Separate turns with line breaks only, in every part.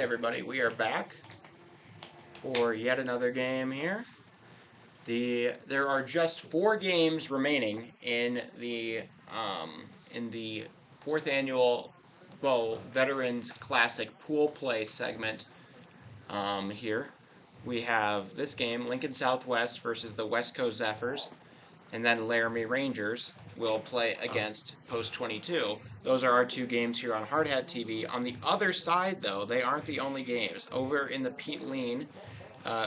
everybody, we are back for yet another game here. There are just 4 games remaining in the fourth annual Veterans Classic Pool Play segment. Here we have this game, Lincoln Southwest versus the Westco Zephyrs, and then Laramie Rangers will play against Post 22. Those are our 2 games here on Hardhat TV. On the other side, though, they aren't the only games. Over in the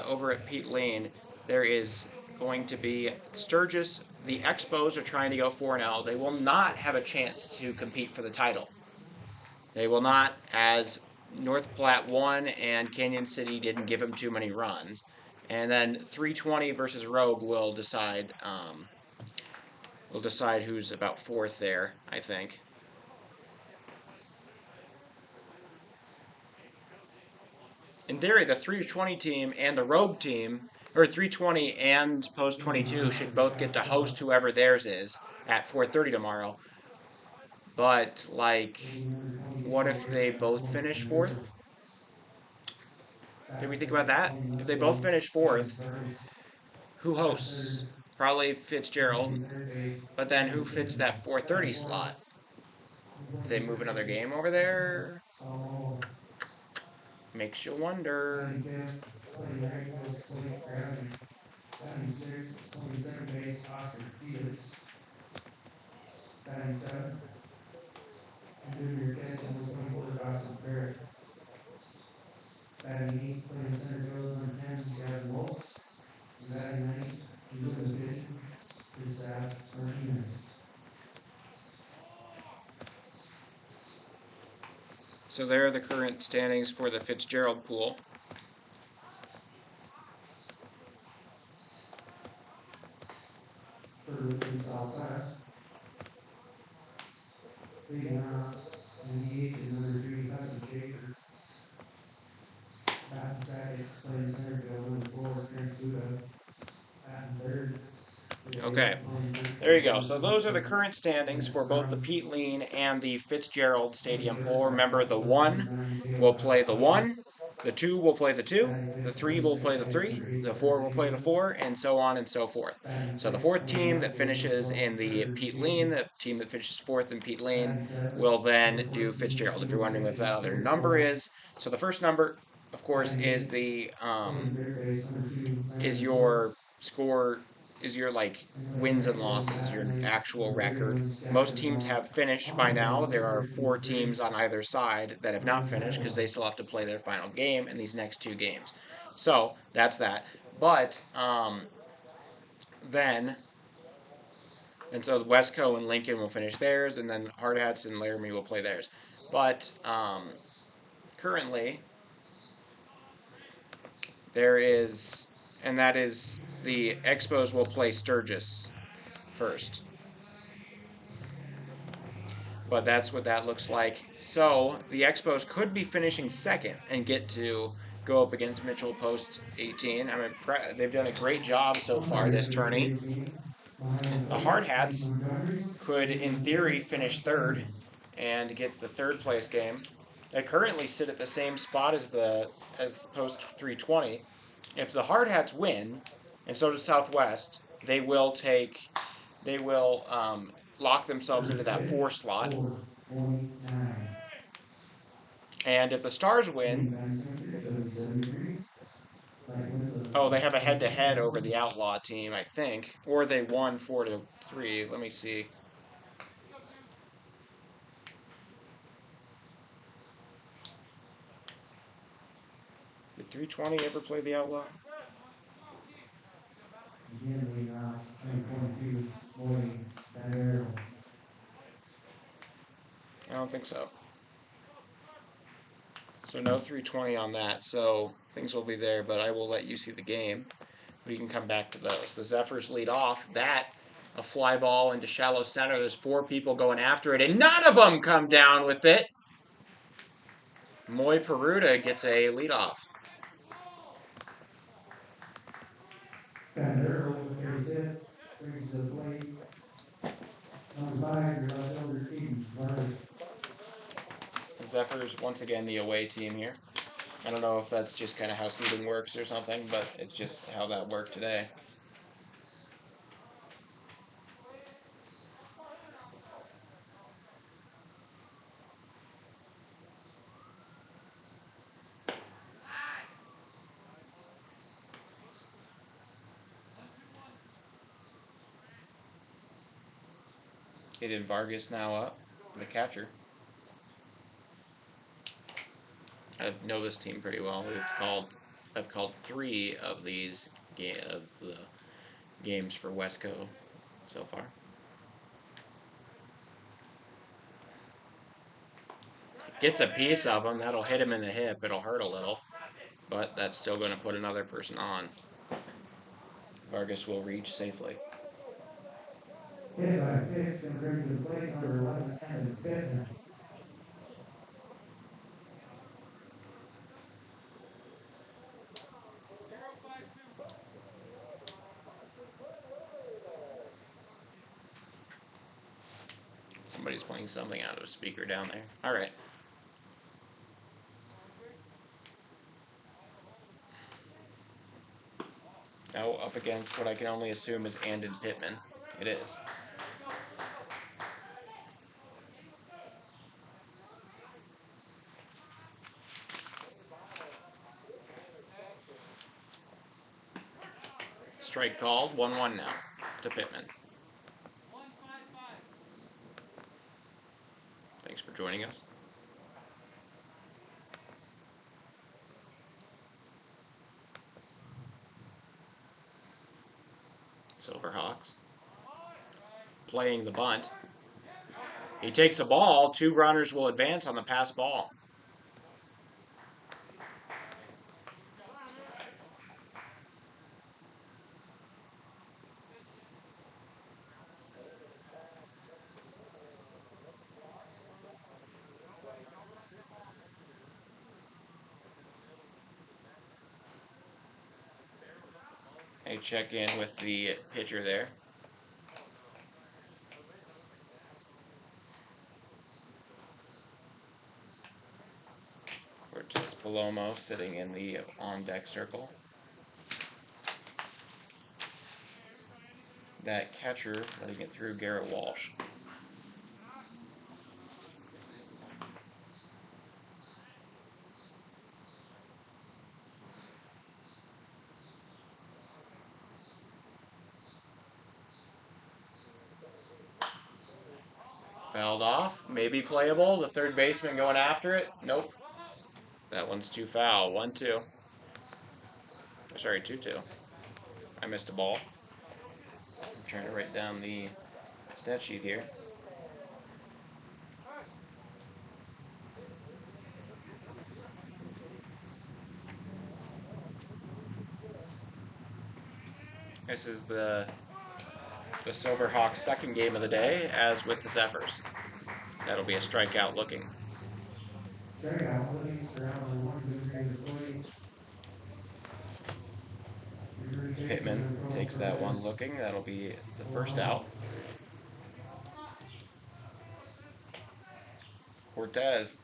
over at Pete Lane, there is going to be Sturgis. The Expos are trying to go 4-0. They will not have a chance to compete for the title. They will not, as North Platte won and Canyon City didn't give them too many runs. And then 320 versus Rogue will decide. We'll decide who's about 4th there, I think. In theory, the 320 team and the Rogue team, or 320 and Post 22, should both get to host whoever theirs is at 4:30 tomorrow. But, like, what if they both finish 4th? Did we think about that? If they both finish 4th, who hosts? Probably Fitzgerald. But then who fits that 4:30 slot? Do they move another game over there? Makes you wonder. So there are the current standings for the Fitzgerald pool. Okay, there you go. So those are the current standings for both the Pete Lean and the Fitzgerald Stadium pool. Remember, the 1 will play the 1, the 2 will play the 2, the 3 will play the 3, the 4 will play the 4, and so on and so forth. So the 4th team that finishes in the Pete Lean, the team that finishes 4th in Pete Lean, will then do Fitzgerald, if you're wondering what that other number is. So the first number, of course, is your score, is your wins and losses, your actual record. Most teams have finished by now. There are 4 teams on either side that have not finished because they still have to play their final game in these next 2 games. So that's that. But so Westco and Lincoln will finish theirs, and then Hardhats and Laramie will play theirs. But currently there is, and that is, the Expos will play Sturgis first. But that's what that looks like. So the Expos could be finishing 2nd and get to go up against Mitchell Post 18. I mean, they've done a great job so far this tourney. The Hardhats could, in theory, finish 3rd and get the 3rd place game. They currently sit at the same spot as Post 320. If the Hardhats win, and so does Southwest, they will lock themselves into that 4 slot. And if the Stars win, they have a head-to-head over the Outlaw team, I think, or they won 4-3. Let me see. Did 320 ever play the Outlaw? I don't think so. So no 320 on that, so things will be there, but I will let you see the game. We can come back to those. The Zephyrs lead off. A fly ball into shallow center. There's 4 people going after it, and none of them come down with it. Moy Peruta gets a leadoff. The Zephyrs, once again, the away team here. I don't know if that's just kind of how seeding works or something, but it's just how that worked today. Hayden Vargas now up, the catcher. I know this team pretty well. I've called 3 of these of the games for Westco so far. Gets a piece of him. That'll hit him in the hip. It'll hurt a little, but that's still going to put another person on. Vargas will reach safely.
Hit by pitch and bring to the plate number 11, Evan Pittman.
Somebody's playing something out of a speaker down there. All right. Now up against what I can only assume is Andon Pittman. It is. Strike called. 1-1 now to Pittman. Thanks for joining us. Silverhawks playing the bunt. He takes a ball. 2 runners will advance on the pass ball. I check in with the pitcher there. Cortez Palomo sitting in the on-deck circle. That catcher letting it through, Garrett Walsh. Fouled off, maybe playable. The third baseman going after it. Nope. That one's too foul. 1-2. Sorry, 2-2. I missed a ball. I'm trying to write down the stat sheet here. This is the Silverhawks' second game of the day, as with the Zephyrs. That'll be a strikeout looking.
Strikeout looking for out number 1 to bring to the plate.
Pittman takes that one looking. That'll be the first out. Cortez,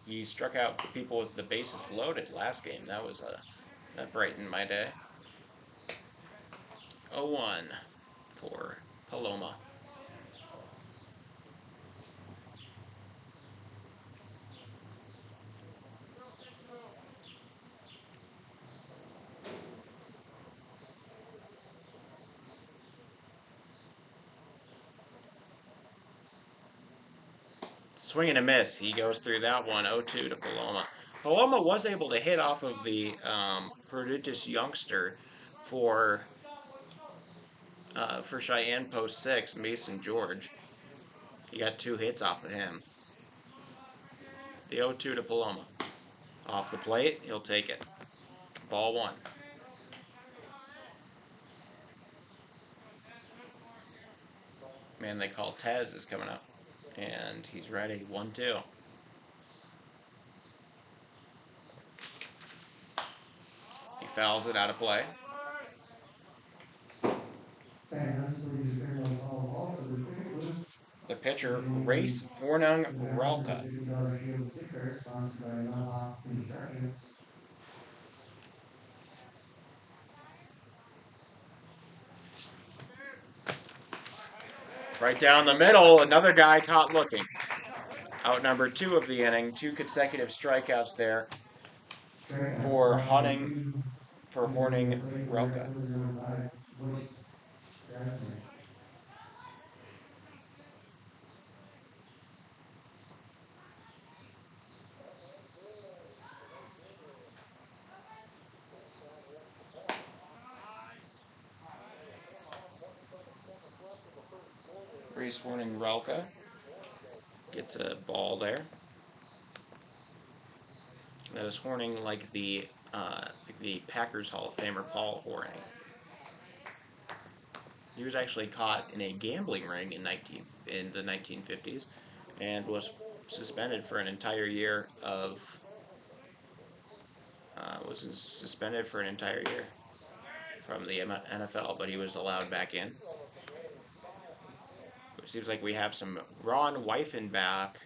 he struck out people with the bases loaded last game. That brightened my day. 0-1 for Paloma. Swing and a miss. He goes through that one. 0-2 to Paloma. Paloma was able to hit off of the prodigious youngster for Cheyenne Post 6, Mason George. He got 2 hits off of him. The 0-2 to Paloma. Off the plate, he'll take it. Ball 1. Man they call Tez is coming up. And he's ready. 1-2. He fouls it out of play. The pitcher, Race Fornung Relka.
$50 shield sticker sponsored by Mohawk Construction.
Right down the middle, another guy caught looking. Out number 2 of the inning, 2 consecutive strikeouts there for Horning Relka. Reese Horning Relka gets a ball there. That is Horning like the Packers Hall of Famer Paul Horning. He was actually caught in a gambling ring in the 1950s and was suspended for an entire year from the NFL, but he was allowed back in. It seems like we have some Ron Weifenbach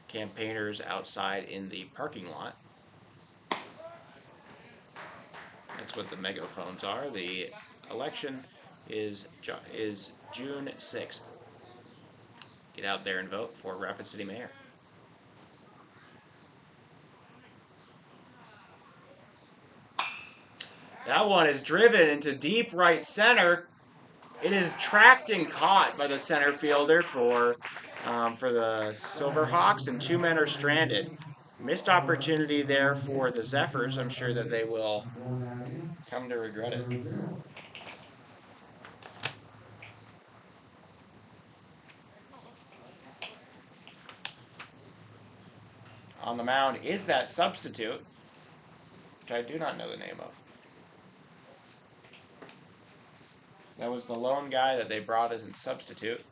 campaigners outside in the parking lot. That's what the megaphones are. The election is June 6th. Get out there and vote for Rapid City Mayor. That one is driven into deep right center. It is tracked and caught by the center fielder for the Silverhawks, and 2 men are stranded. Missed opportunity there for the Zephyrs. I'm sure that they will come to regret it. On the mound is that substitute, which I do not know the name of. That was the lone guy that they brought as a substitute.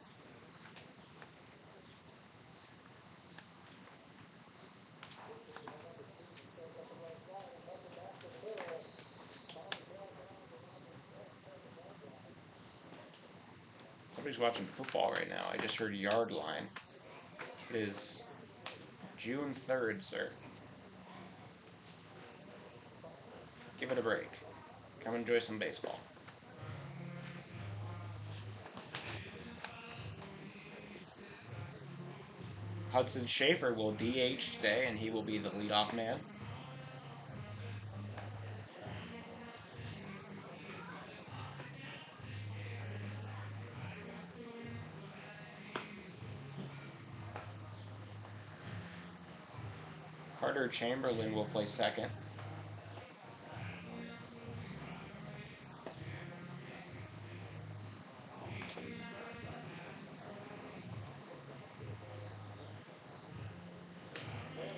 Somebody's watching football right now. I just heard yard line. It is June 3rd, sir. Give it a break. Come enjoy some baseball. Hudson Schaefer will DH today, and he will be the leadoff man. Carter Chamberlain will play second.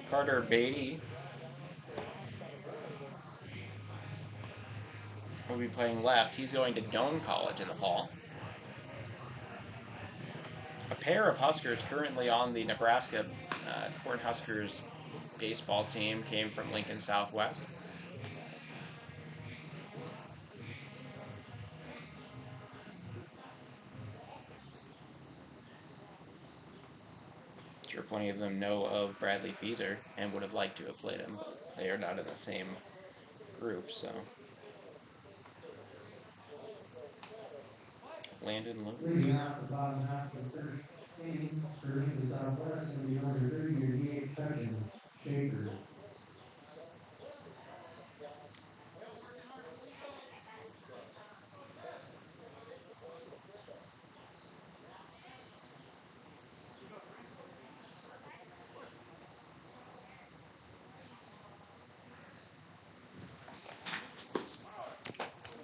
Carter Beatty will be playing left. He's going to Doane College in the fall. A pair of Huskers currently on the Nebraska Cornhuskers baseball team came from Lincoln Southwest. Sure, plenty of them know of Bradley Feaser and would have liked to have played him, but they are not in the same group, so. Landon Lewis.
Leading off the bottom half of the first inning for Lincoln Southwest, going to be number 30, your DH Hudson Schaefer.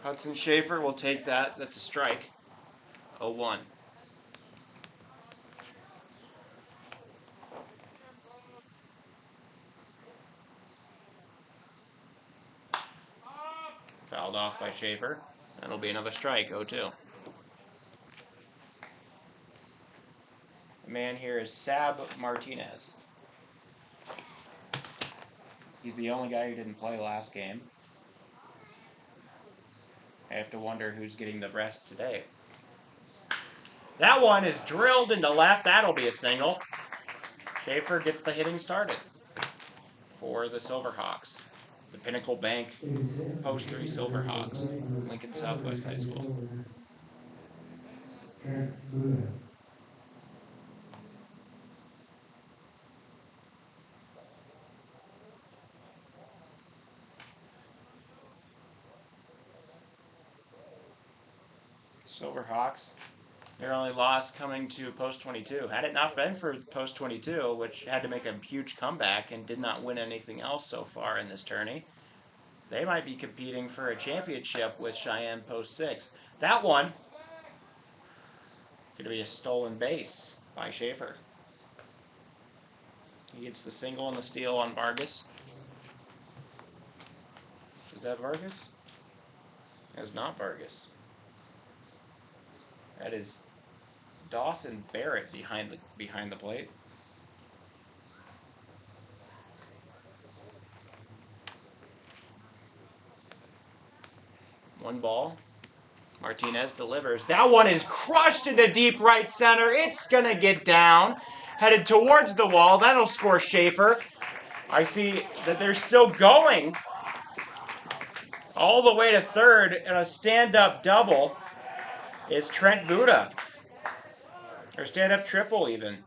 Hudson Schaefer will take that. That's a strike. 0-1. Fouled off by Schaefer. That'll be another strike. 0-2. The man here is Sab Martinez. He's the only guy who didn't play last game. I have to wonder who's getting the rest today. That one is drilled into left. That'll be a single. Schaefer gets the hitting started for the Silverhawks. The Pinnacle Bank Post 3 Silverhawks, Lincoln Southwest High School.
Trent Buddha.
Silverhawks. Their only loss coming to post 22. Had it not been for post 22, which had to make a huge comeback and did not win anything else so far in this tourney, they might be competing for a championship with Cheyenne post 6. That one going to be a stolen base by Schaefer. He gets the single and the steal on Vargas. Is that Vargas? That's not Vargas. That is Dawson Barrett behind the plate. One ball. Martinez delivers. That one is crushed into deep right center. It's going to get down. Headed towards the wall. That'll score Schaefer. I see that they're still going all the way to third, and a stand-up double is Trent Buddha. Or stand-up triple even.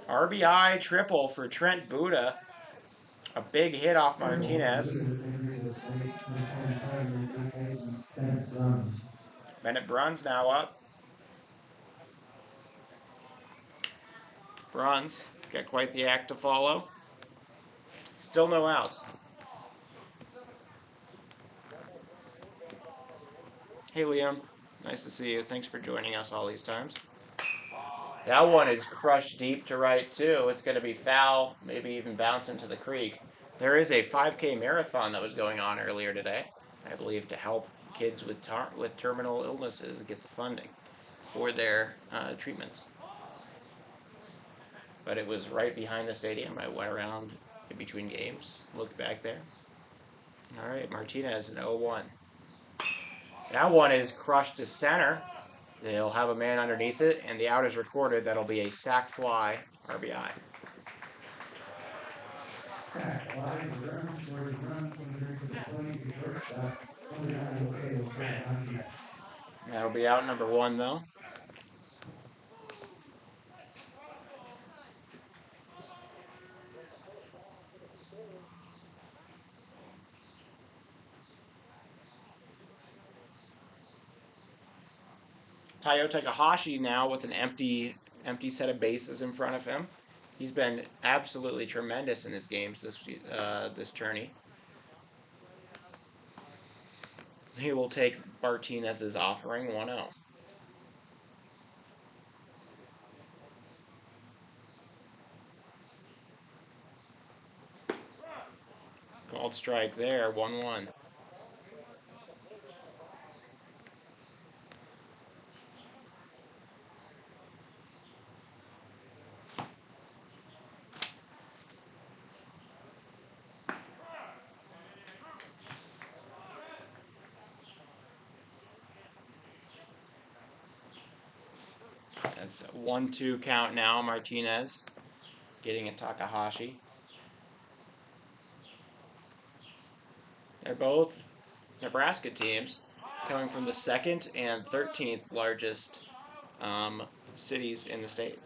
RBI triple for Trent Buddha. A big hit off Martinez. Bennett Bruns now up. Bruns got quite the act to follow. Still no outs. Hey Liam, nice to see you. Thanks for joining us all these times. That one is crushed deep to right too. It's going to be foul, maybe even bounce into the creek. There is a 5K marathon that was going on earlier today, I believe, to help kids with terminal illnesses get the funding for their treatments. But it was right behind the stadium. I went around in between games, looked back there. All right, Martinez in 0-1. That one is crushed to center. They'll have a man underneath it, and the out is recorded. That'll be a sac fly RBI.
Sac fly, run, scores run, from the plane to shortstop.
That'll be out number 1, though. Taiyo Takahashi now with an empty set of bases in front of him. He's been absolutely tremendous in his games this tourney. He will take Martinez's offering 1-0. Called strike there, 1-1. That's a 1-2 count now. Martinez getting at Takahashi. They're both Nebraska teams coming from the 2nd and 13th largest cities in the state.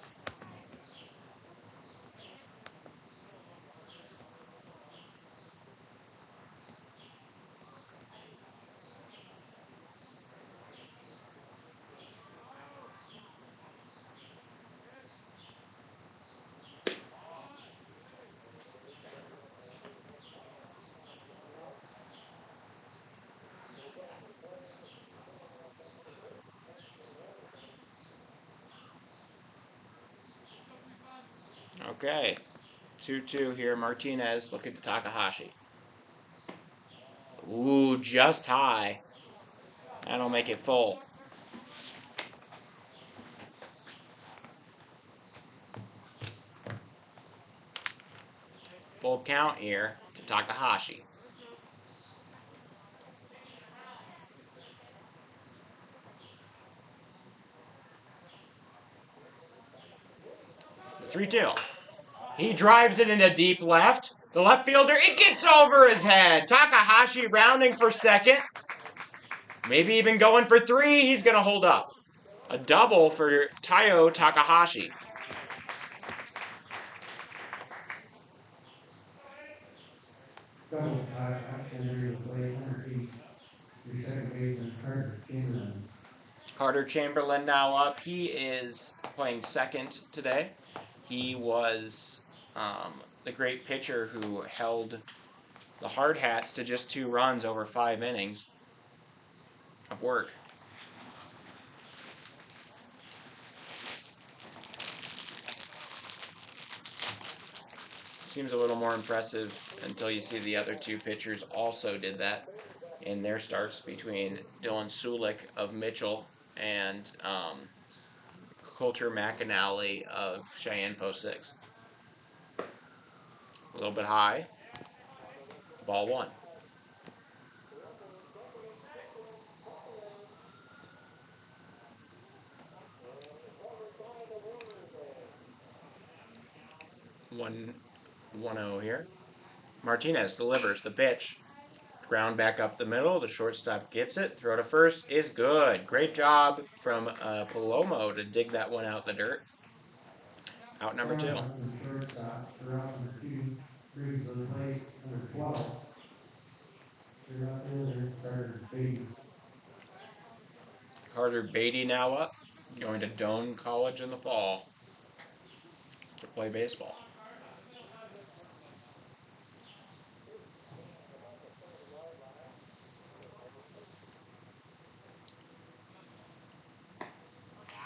Okay, 2-2 here. Martinez looking to Takahashi. Ooh, just high. That'll make it full. Full count here to Takahashi. The 3-2. He drives it into deep left. The left fielder, it gets over his head. Takahashi rounding for second. Maybe even going for 3. He's going to hold up. A double for Taiyo Takahashi.
Double Takahashi enter the plate, number 8, your second baseman, Carter Chamberlain.
Carter Chamberlain now up. He is playing second today. He was the great pitcher who held the Hard Hats to just 2 runs over 5 innings of work. Seems a little more impressive until you see the other 2 pitchers also did that in their starts between Dylan Sulik of Mitchell and Coulter McAnally of Cheyenne Post 6. A little bit high. Ball 1. One 1-0 here. Martinez delivers the pitch. Ground back up the middle. The shortstop gets it. Throw to first is good. Great job from Palomo to dig that one out the dirt. Out number 2.
From shortstop for out number 2, brings to the plate, number 12, your left fielder, Carter Beatty.
Carter Beatty now up. Going to Doane College in the fall to play baseball.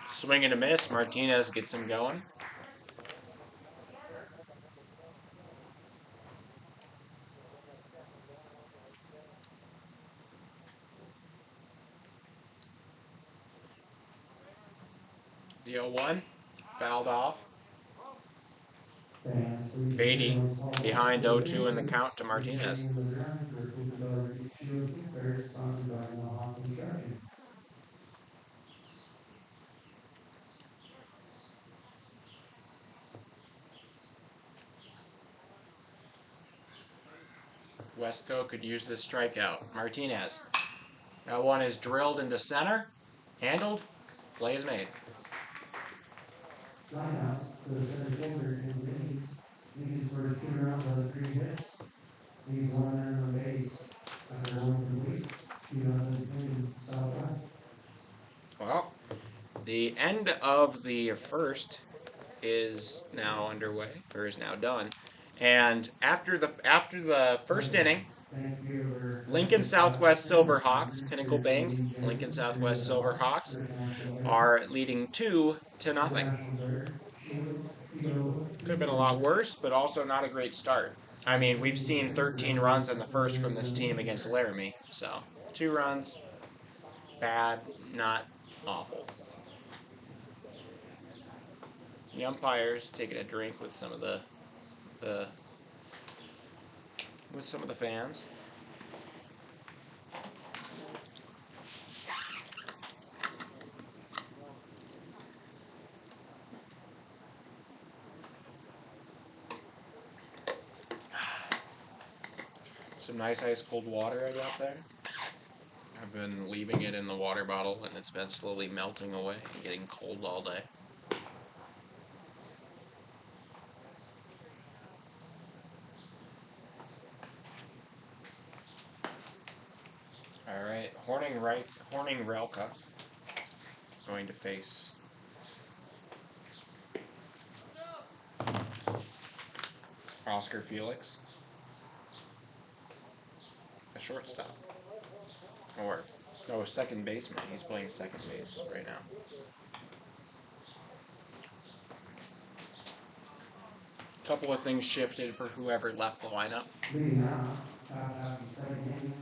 Swing and a miss. Martinez gets him going. The 0-1 fouled off. Beatty behind 0-2 in the count to Martinez. Westco could use this strikeout. Martinez. That one is drilled into center. Handled. Play is made.
Line out for the center fielder in the inning. Lincoln scores 2 runs on 3 hits. Leaves 1 man on base. After 1 complete, 2-0 Lincoln Southwest.
Well, the end of the first is now underway, or is now done. And after the first inning, Lincoln Southwest Silverhawks, Pinnacle Bank, Lincoln Southwest Silverhawks are leading 2-0. Could have been a lot worse, but also not a great start. I mean, we've seen 13 runs in the first from this team against Laramie, so 2 runs, bad, not awful. The umpires taking a drink with some of the fans. Some nice ice cold water I got there. I've been leaving it in the water bottle and it's been slowly melting away and getting cold all day. Alright, Horning Relka going to face Oscar Felix, a shortstop. Or, no, second baseman. He's playing second base right now. A couple of things shifted for whoever left the lineup.
Leading off, top half of the second inning.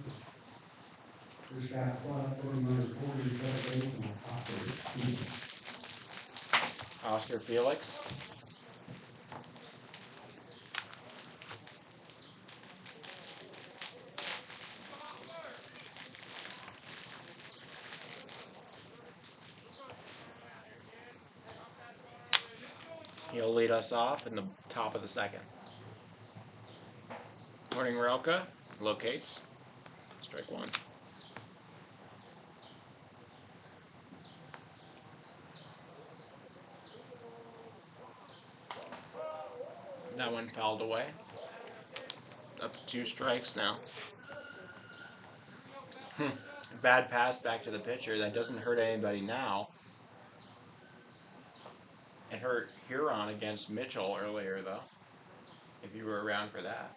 First half club, hitting number 40, second baseman, Oscar Felix.
Oscar Felix. He'll lead us off in the top of the second. Horning Relka locates. Strike 1. That one fouled away. Up to 2 strikes now. Bad pass back to the pitcher. That doesn't hurt anybody now. It hurt Huron against Mitchell earlier, though, if you were around for that.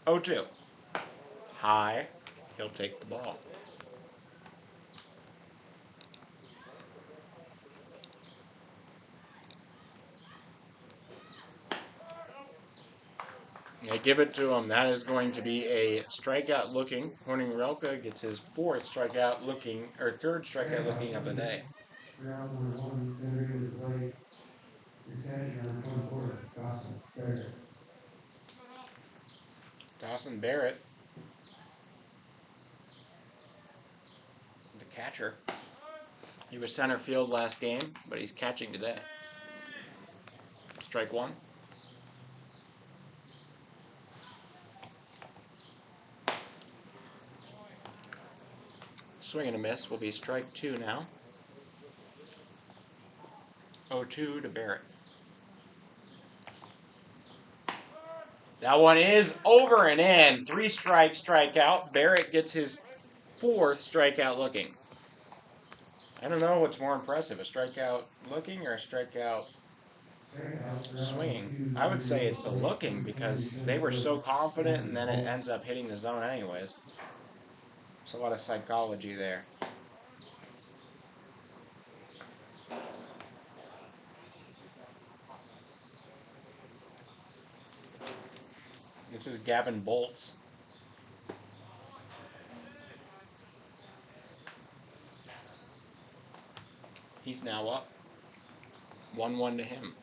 0-2. High. He'll take the ball. I give it to him. That is going to be a strikeout looking. Horning Relka gets his 4th strikeout looking, or 3rd strikeout looking of the day.
You're out number 1, he's going to be with the plate. Your catcher, number 24, Dawson Barrett.
Dawson Barrett, the catcher. He was center field last game, but he's catching today. Strike 1. Swing and a miss will be strike 2 now. 0-2 to Barrett. That one is over and in. 3 strikes, strikeout. Barrett gets his 4th strikeout looking. I don't know what's more impressive, a strikeout looking or a strikeout swinging. I would say it's the looking because they were so confident and then it ends up hitting the zone anyways. There's a lot of psychology there. This is Gavin Bolts. He's now up. 1-1 to him.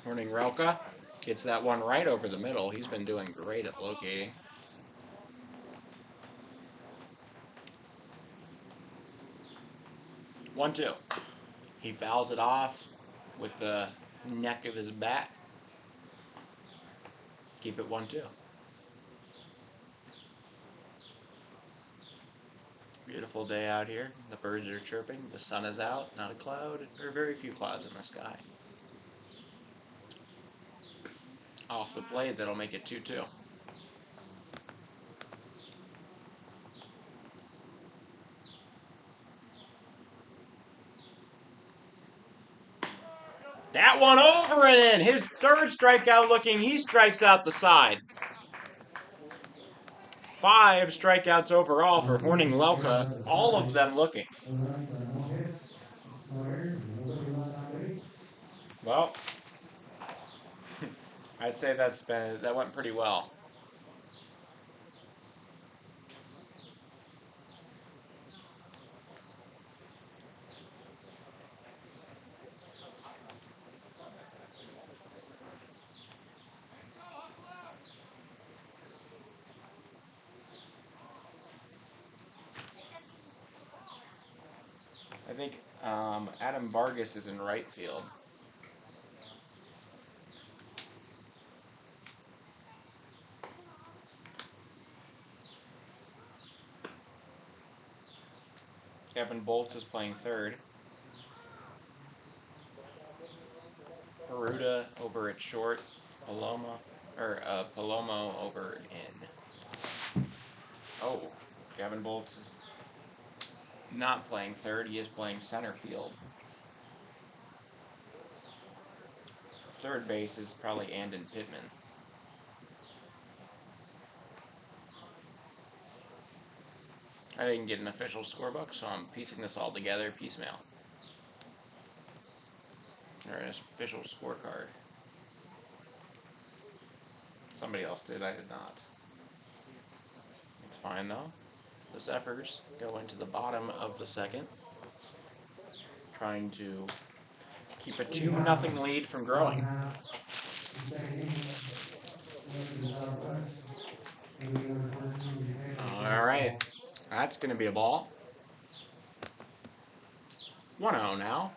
Horning Relka gets that one right over the middle. He's been doing great at locating. 1-2. He fouls it off with the neck of his bat. Keep it 1-2. Beautiful day out here. The birds are chirping. The sun is out. Not a cloud. There are very few clouds in the sky. Off the plate, that'll make it 2-2. That one over and in. His 3rd strikeout looking. He strikes out the side. 5 strikeouts overall for Horning Relka. All of them looking.
No hits, no errors, and nobody left on base.
Well, I'd say that went pretty well. I think Adam Vargas is in right field. Kevin Bolts is playing 3rd. Peruta over at short. Palomo over in. Oh, Gavin Bolts is not playing 3rd. He is playing center field. 3rd base is probably Andon Pittman. I didn't get an official scorebook, so I'm piecing this all together piecemeal. Or an official scorecard. Somebody else did, I did not. It's fine though. The Zephyrs go into the bottom of the 2nd, trying to keep a 2-0 lead from growing. Alright, that's going to be a ball. 1-0 now.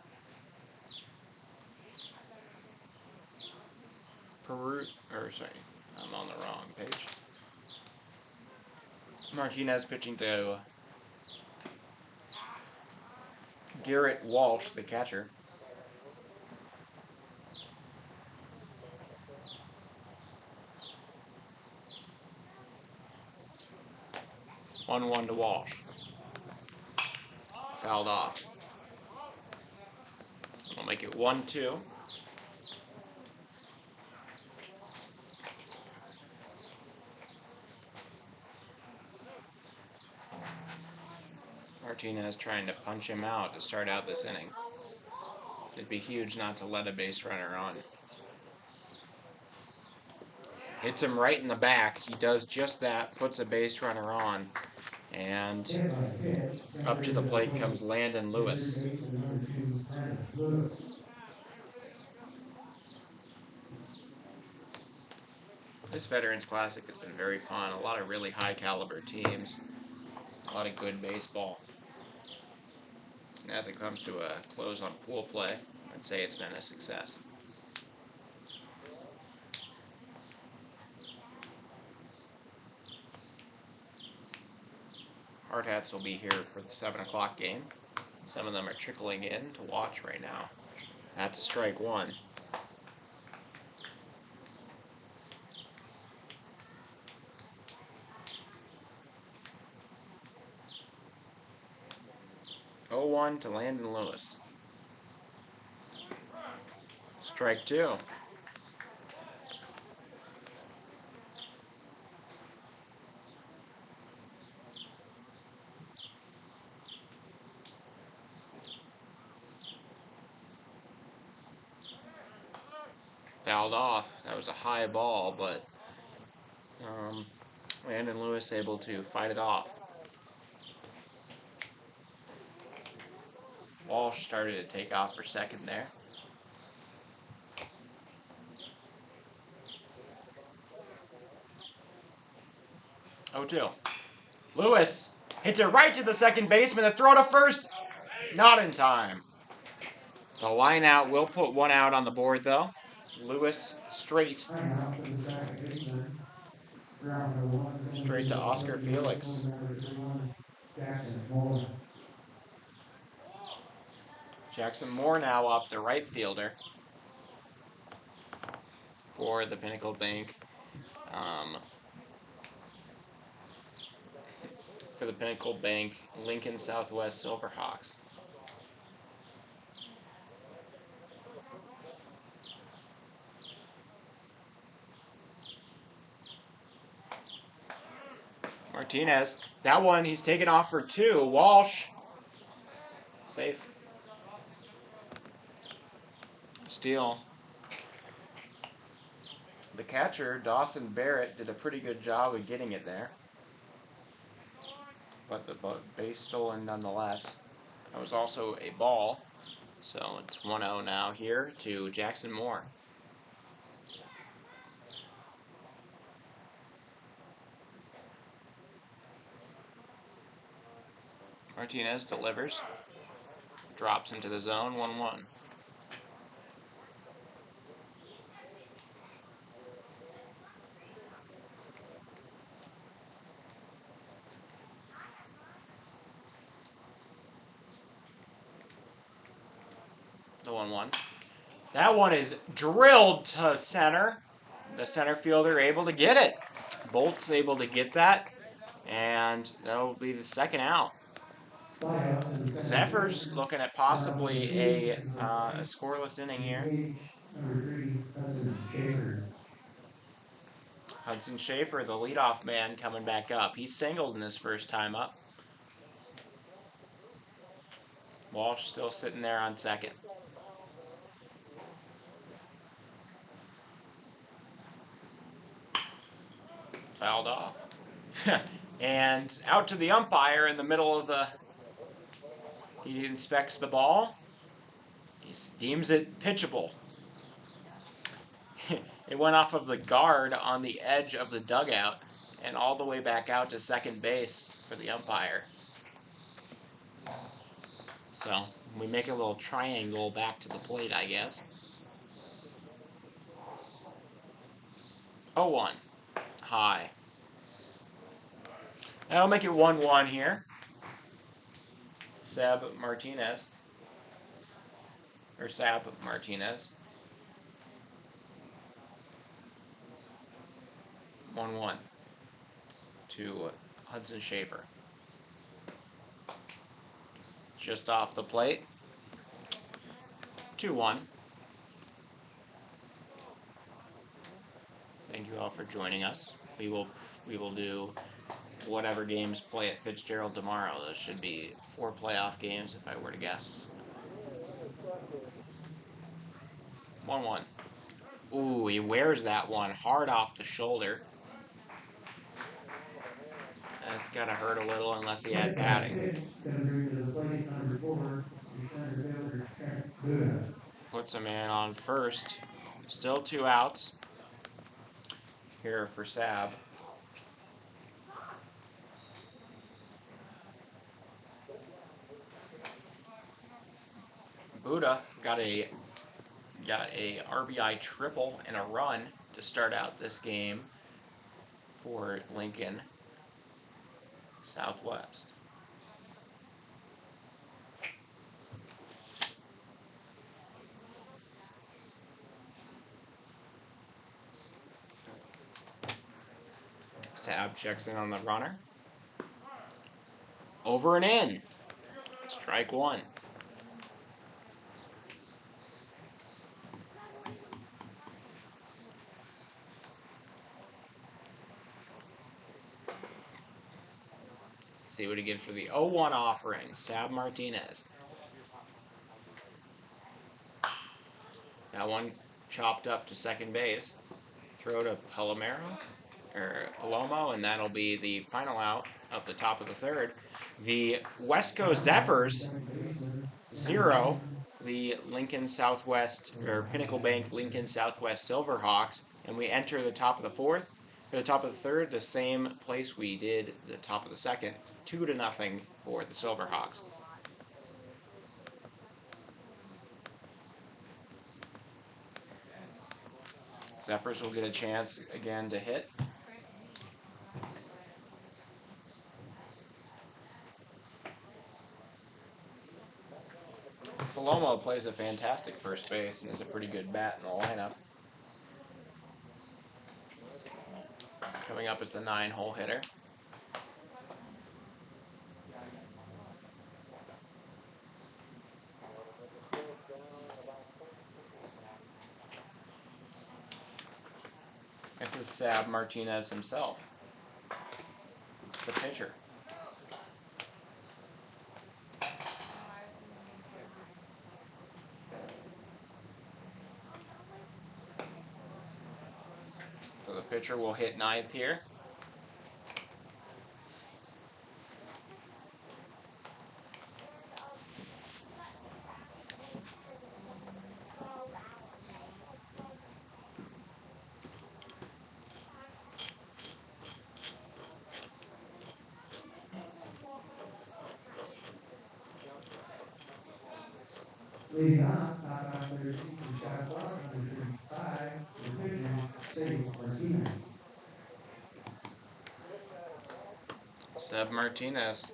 I'm on the wrong page. Martinez pitching to Garrett Walsh, the catcher. (1-1) to Walsh. Fouled off. We'll make it 1-2. Martinez trying to punch him out to start out this inning. It'd be huge not to let a base runner on. Hits him right in the back. He does just that, puts a base runner on. And up to the plate comes Landon Lewis. This Veterans Classic has been very fun. A lot of really high caliber teams. A lot of good baseball. As it comes to a close on pool play, I'd say it's been a success. Hard hats will be here for the 7 o'clock game. Some of them are trickling in to watch right now. At the strike one. (0-1) to Landon Lewis. Strike two. Fouled off. That was a high ball, but Landon Lewis able to fight it off. Walsh started to take off for second there. (0-2). Lewis hits it right to the second baseman. The throw to first. Not in time. The line out will put one out on the board, though. Lewis straight to Oscar Felix. Jackson Moore now up, the right fielder for the Pinnacle Bank. Lincoln Southwest Silverhawks. Martinez, that one he's taken off for two. Walsh, safe. Steal. The catcher, Dawson Barrett, did a pretty good job of getting it there. But the base stolen nonetheless. That was also a ball. So it's 1-0 now here to Jackson Moore. Martinez delivers. Drops into the zone, 1-1. The 1-1. That one is drilled to center. The center fielder able to get it. Bolt's able to get that. And that'll be the second out. Zephyrs looking at possibly a scoreless inning here. Hudson Schaefer, the leadoff man, coming back up. He singled in his first time up. Walsh still sitting there on second. Fouled off. And out to the umpire in the middle of the... He inspects the ball. He deems it pitchable. It went off of the guard on the edge of the dugout and all the way back out to second base for the umpire. So we make a little triangle back to the plate, I guess. 0-1. High. That'll make it 1-1 here. Seb Martinez. or Sab Martinez. 1-1 to Hudson Schaefer. Just off the plate. 2-1. Thank you all for joining us. We will do whatever games play at Fitzgerald tomorrow. Those should be 4 playoff games if I were to guess. 1-1. Ooh, he wears that one hard off the shoulder. That's gotta hurt a little unless he had padding.
Gonna bring to the plate number 4, your center fielder, Trent Buda.
Puts a man on first. Still 2 outs here for Sab. Buda got a RBI triple and a run to start out this game for Lincoln Southwest. Sab checks in on the runner. Over and in. Strike 1. See what he gives for the 0-1 offering. Sab Martinez. That one chopped up to second base. Throw to Palomo, and that'll be the final out of the top of the third. The Westco Zephyrs 0. The Lincoln Southwest, or Pinnacle Bank Lincoln Southwest Silverhawks, and we enter the top of the fourth. For the top of the third, the same place we did the top of the second, 2-0 for the Silverhawks. Zephyrs will get a chance again to hit. Palomo plays a fantastic first base and is a pretty good bat in the lineup. Coming up is the 9-hole hitter. This is Sab Martinez himself, the pitcher. So the pitcher will hit 9th here.
Leading off, top out of 13 for Southwest, number 35, the pitcher, Sab Martinez.
Sab Martinez.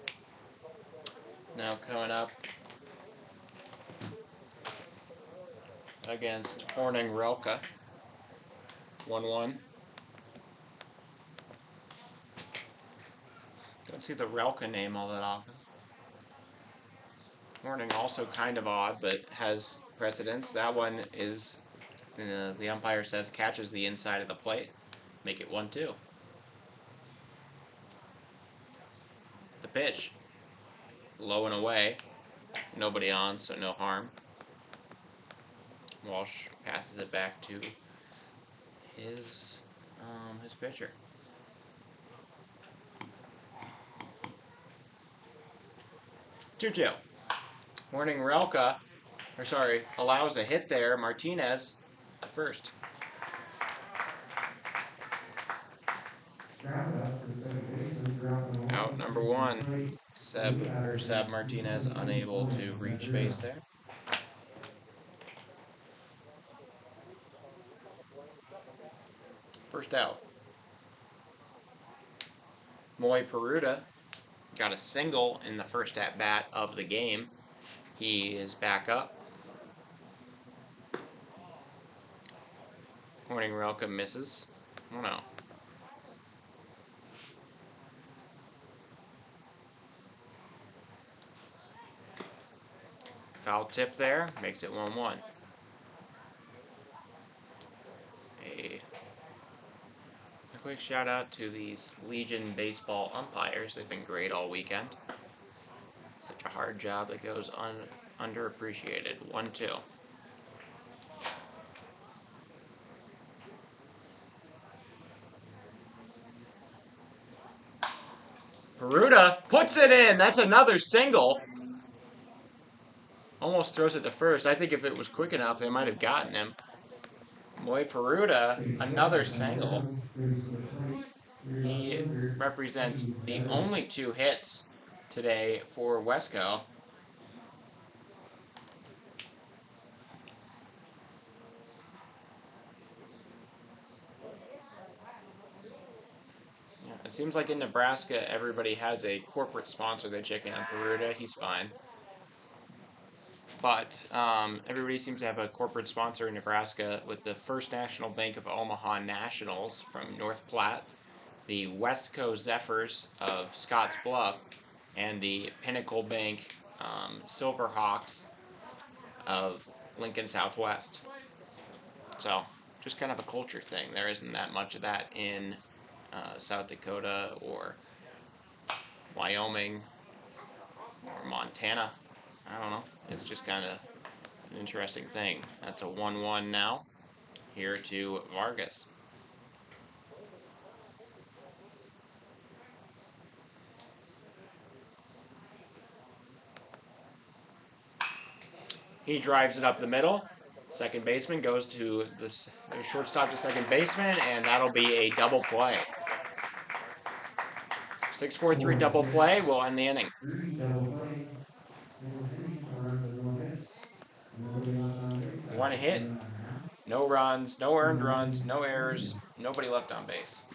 Now coming up against Horning Relka. 1-1. Don't see the Relka name all that often. Horning also kind of odd, but has precedence. That one is, the umpire says, catches the inside of the plate. Make it 1-2. The pitch. Low and away. Nobody on, so no harm. Walsh passes it back to his pitcher. 2-2. Horning Relka, allows a hit there. Martinez, first. Out number 1. Sab Martinez unable to reach base there. First out. Moy Peruta got a single in the first at-bat of the game. He is back up. Horning Relka misses. Oh no. Foul tip there, makes it 1-1. A quick shout out to these Legion baseball umpires. They've been great all weekend. Such a hard job that goes underappreciated. 1-2. Peruta puts it in. That's another single. Almost throws it to first. I think if it was quick enough, they might have gotten him. Boy, Peruta, another single. He represents the only 2 hits today for Westco. Yeah, it seems like in Nebraska, everybody has a corporate sponsor they're checking on. Peruta, he's fine. But everybody seems to have a corporate sponsor in Nebraska with the First National Bank of Omaha Nationals from North Platte, the Westco Zephyrs of Scotts Bluff, and the Pinnacle Bank Silverhawks of Lincoln Southwest. So, just kind of a culture thing. There isn't that much of that in South Dakota or Wyoming or Montana. I don't know. It's just kind of an interesting thing. That's a 1-1 now. Here to Vargas. He drives it up the middle. Second baseman goes to the shortstop to second baseman, and that'll be a double play. 6-4-3 double play will end the inning.
3 double play. 4 3s, no runs and no hits. Nobody left on base.
1 hit, no runs, no earned runs, no errors, nobody left on base.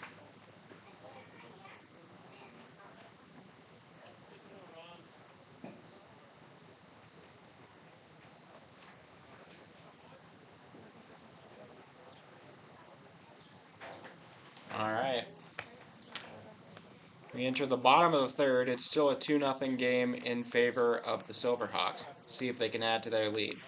All right. We enter the bottom of the third. It's still a 2-0 game in favor of the Silverhawks. See if they can add to their lead.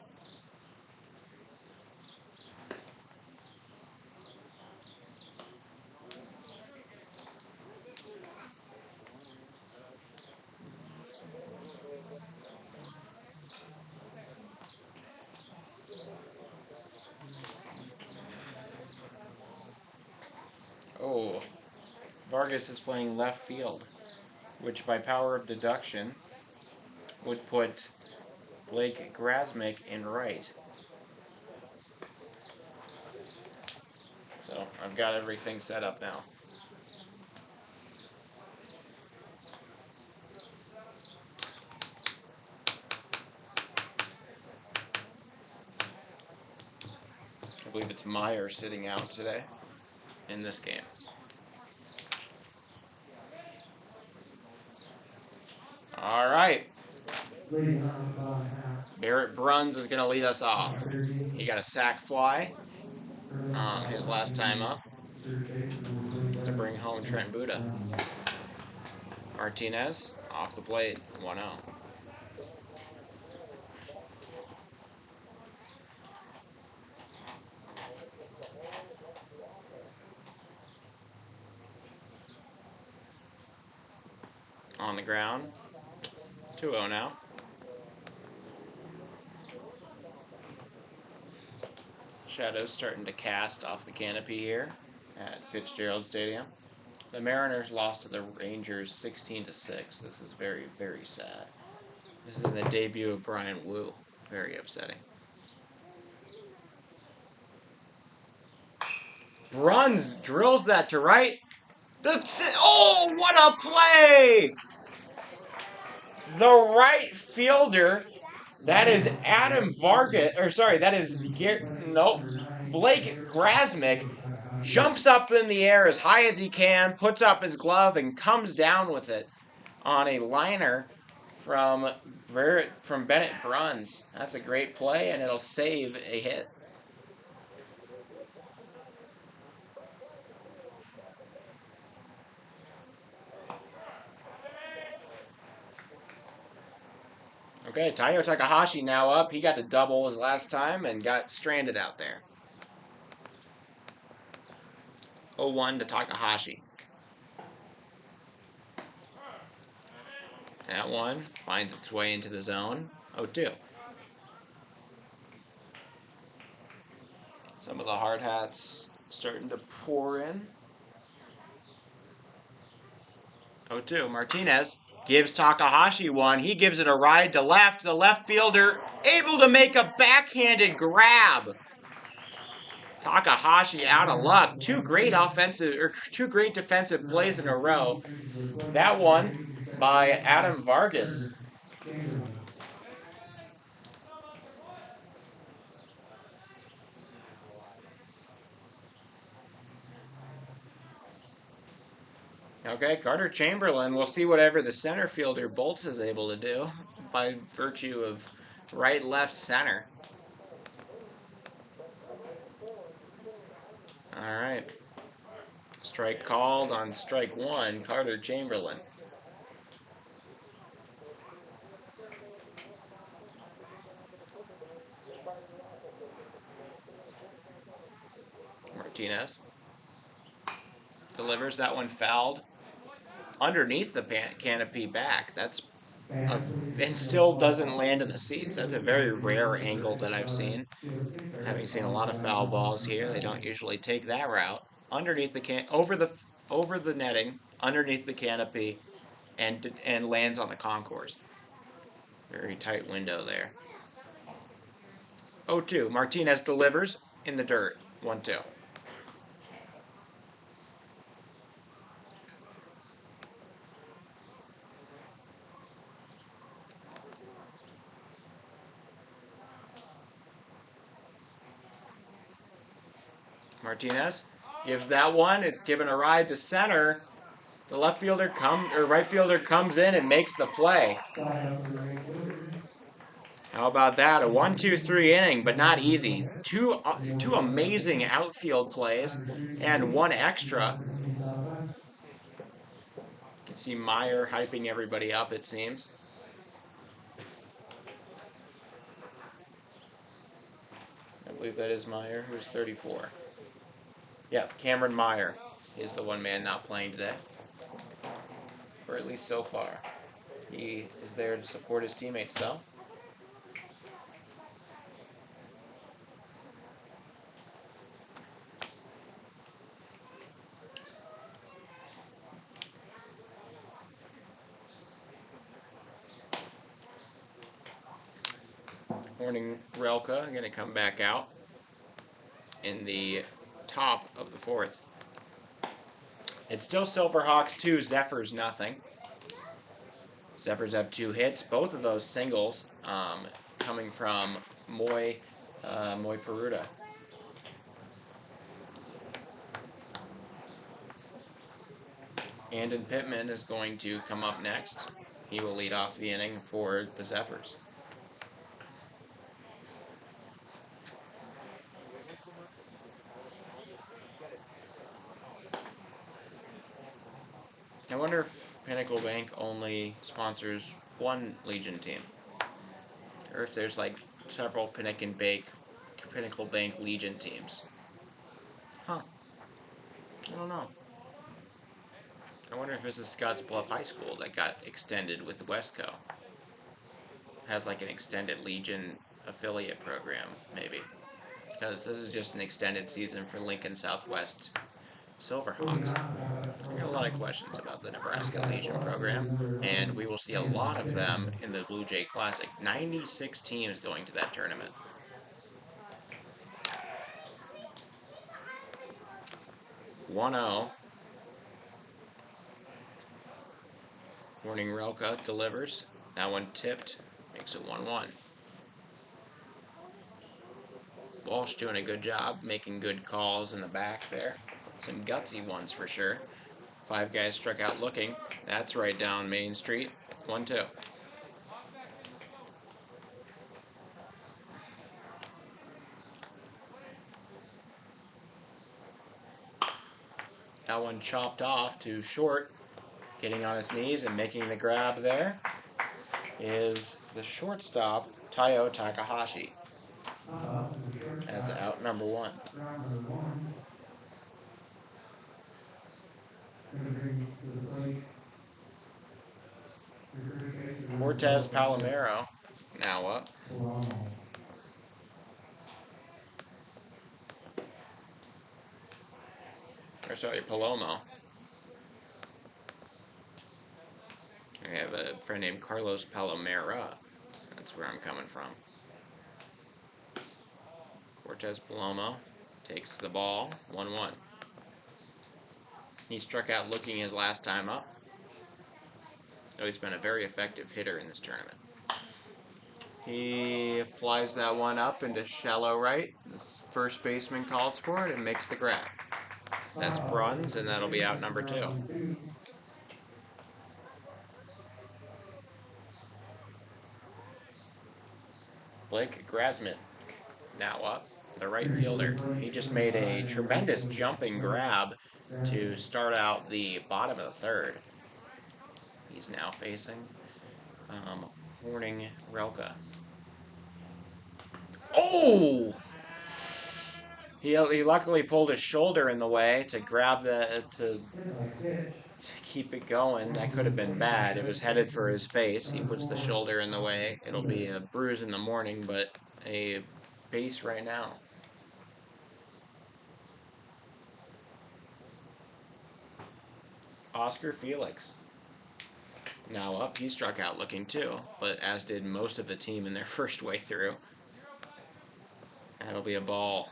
Oh, Vargas is playing left field, which by power of deduction would put Blake Grasmick in right. So I've got everything set up now. I believe it's Meyer sitting out today in this game. All right. Barrett Bruns is going to lead us off. He got a sac fly his last time up to bring home Trent Buddha. Martinez off the plate, 1-0. On the ground, 2-0 now. Shadows starting to cast off the canopy here at Fitzgerald Stadium. The Mariners lost to the Rangers 16-6. This is very, very sad. This is the debut of Brian Wu. Very upsetting. Bruns drills that to right. Oh, what a play! The right fielder, that is Adam Vargas, or sorry, that is Blake Grasmick, jumps up in the air as high as he can, puts up his glove, and comes down with it on a liner from Bennett Bruns. That's a great play, and it'll save a hit. Okay, Taiyo Takahashi now up. He got to double his last time and got stranded out there. 0-1 to Takahashi. That one finds its way into the zone. 0-2. Some of the hard hats starting to pour in. 0-2. Martinez gives Takahashi one. He gives it a ride to left. The left fielder able to make a backhanded grab. Takahashi out of luck. Two great defensive plays in a row. That one by Adam Vargas. Okay, Carter Chamberlain. We'll see whatever the center fielder Bolts is able to do by virtue of right, left, center. All right. Strike called on strike one, Carter Chamberlain. Martinez delivers that one fouled underneath the canopy back. And still doesn't land in the seats. That's a very rare angle that I've seen. Having seen a lot of foul balls here, they don't usually take that route. Underneath the over the netting, underneath the canopy, and lands on the concourse. Very tight window there. 0-2. Martinez delivers in the dirt. 1-2. Martinez gives that one. It's given a ride to center. The right fielder comes in and makes the play. How about that? A 1-2-3 inning, but not easy. Two amazing outfield plays and one extra. You can see Meyer hyping everybody up, it seems. I believe that is Meyer, who's 34. Yeah, Cameron Meyer is the one man not playing today. Or at least so far. He is there to support his teammates, though. Horning Relka going to come back out in the top of the fourth. It's still Silverhawks 2, Zephyrs nothing. Zephyrs have 2 hits, both of those singles coming from Moy Peruta. Andon Pittman is going to come up next. He will lead off the inning for the Zephyrs. I wonder if Pinnacle Bank only sponsors one Legion team, or if there's like several Pinnacle Bank Legion teams. Huh. I don't know. I wonder if this is Scottsbluff High School that got extended with Westco. Has like an extended Legion affiliate program, maybe. Because this is just an extended season for Lincoln Southwest Silverhawks. I got a lot of questions about the Nebraska Legion program, and we will see a lot of them in the Blue Jay Classic. 96 teams going to that tournament. Horning Relka delivers. That one tipped. Makes it 1-1. Walsh doing a good job, making good calls in the back there. Some gutsy ones for sure. 5 guys struck out looking. That's right down Main Street. 1-2. That one chopped off to short. Getting on his knees and making the grab there. is the shortstop, Taiyo Takahashi. That's out number 1.
Round number 1. Going to bring to the plate. Your first baseman.
Cortez Palomero now up.
Wow.
Or sorry, Palomo. I have a friend named Carlos Palomera. That's where I'm coming from. Cortez Palomo takes the ball, 1-1. He struck out looking his last time up. So he's been a very effective hitter in this tournament. He flies that one up into shallow right. The first baseman calls for it and makes the grab. That's Bruns, and that'll be out number 2. Blake Grasmick now up, the right fielder. He just made a tremendous jumping grab to start out the bottom of the 3rd. He's now facing Horning Relka. Oh! He luckily pulled his shoulder in the way to grab to keep it going. That could have been bad. It was headed for his face. He puts the shoulder in the way. It'll be a bruise in the morning, but a base right now. Oscar Felix now up. He struck out looking too, but as did most of the team in their first way through. That'll be a ball.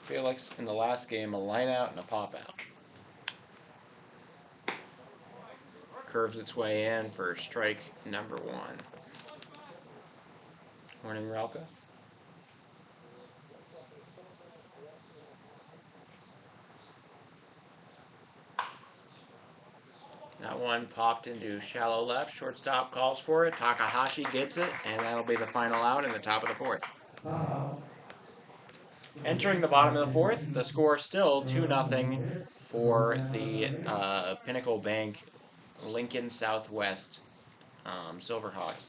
Felix in the last game, a line out and a pop out. Curves its way in for strike number 1. Horning Relka. That one popped into shallow left. Shortstop calls for it. Takahashi gets it, and that'll be the final out in the top of the 4th. Entering the bottom of the 4th, the score still 2-0 for the Pinnacle Bank Lincoln Southwest Silverhawks.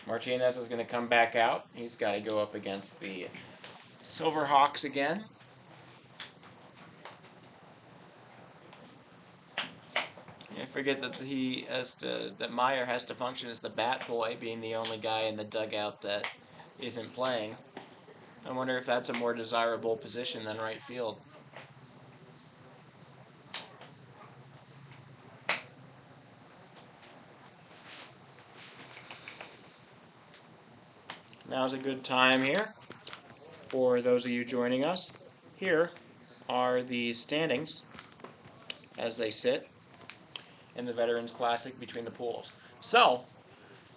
Martinez is going to come back out. He's got to go up against the Silverhawks again. I forget that that Meyer has to function as the bat boy, being the only guy in the dugout that isn't playing. I wonder if that's a more desirable position than right field. Now's a good time here for those of you joining us. Here are the standings as they sit in the Veterans Classic between the pools. So,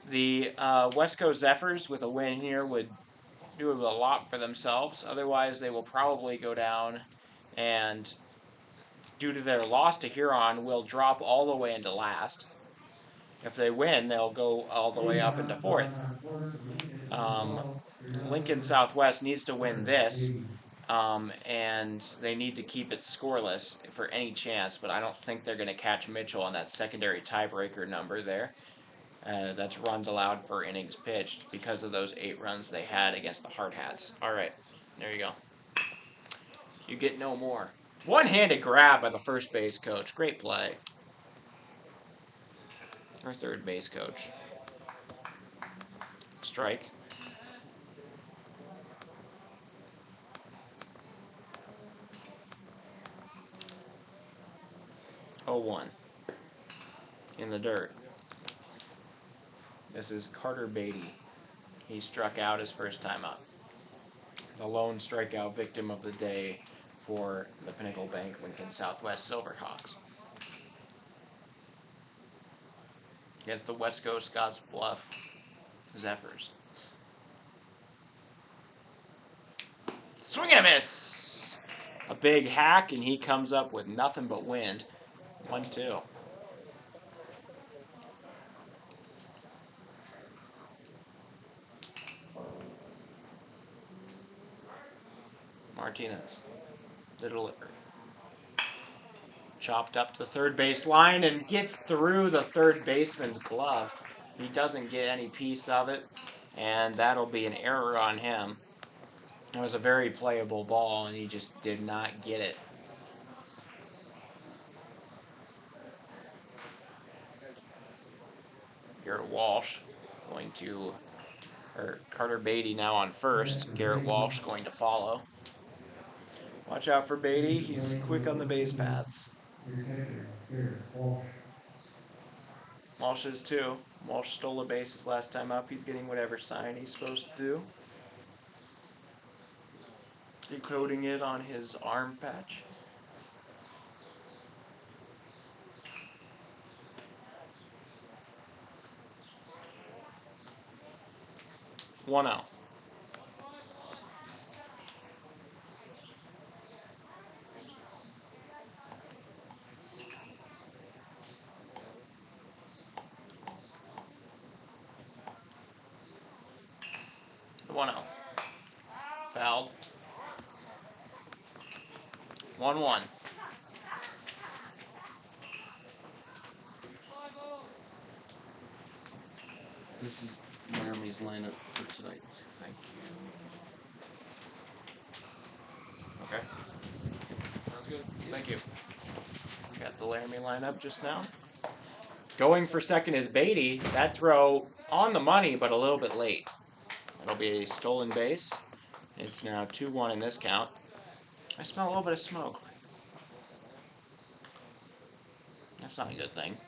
the Westco Zephyrs with a win here would do a lot for themselves. Otherwise, they will probably go down, and due to their loss to Huron, will drop all the way into last. If they win, they'll go all the way up into 4th. Lincoln Southwest needs to win this, and they need to keep it scoreless for any chance, but I don't think they're going to catch Mitchell on that secondary tiebreaker number there. That's runs allowed per innings pitched because of those 8 runs they had against the Hard Hats. All right, there you go. You get no more. One-handed grab by the first base coach. Great play. Or third base coach. Strike. Oh, 1. In the dirt. This is Carter Beatty. He struck out his first time up. The lone strikeout victim of the day for the Pinnacle Bank Lincoln Southwest Silverhawks. It's the Westco Scotts Bluff Zephyrs. Swing and a miss! A big hack, and he comes up with nothing but wind. 1-2. Martinez. The delivery. Chopped up to the third base line and gets through the third baseman's glove. He doesn't get any piece of it, and that'll be an error on him. It was a very playable ball, and he just did not get it. Garrett Walsh going to, or Carter Beatty now on first. Garrett Walsh going to follow. Watch out for Beatty. He's quick on the base paths.
Your catcher, Garrett Walsh.
Walsh is too. Walsh stole a base his last time up. He's getting whatever sign he's supposed to do. Decoding it on his arm patch. One out. One out. Fouled. 1-1.
This is Laramie's lineup for tonight. Thank you.
Okay.
Sounds good.
Thank you. Got the Laramie lineup just now. Going for second is Beatty. That throw on the money, but a little bit late. It'll be a stolen base. It's now 2-1 in this count. I smell a little bit of smoke. That's not a good thing. It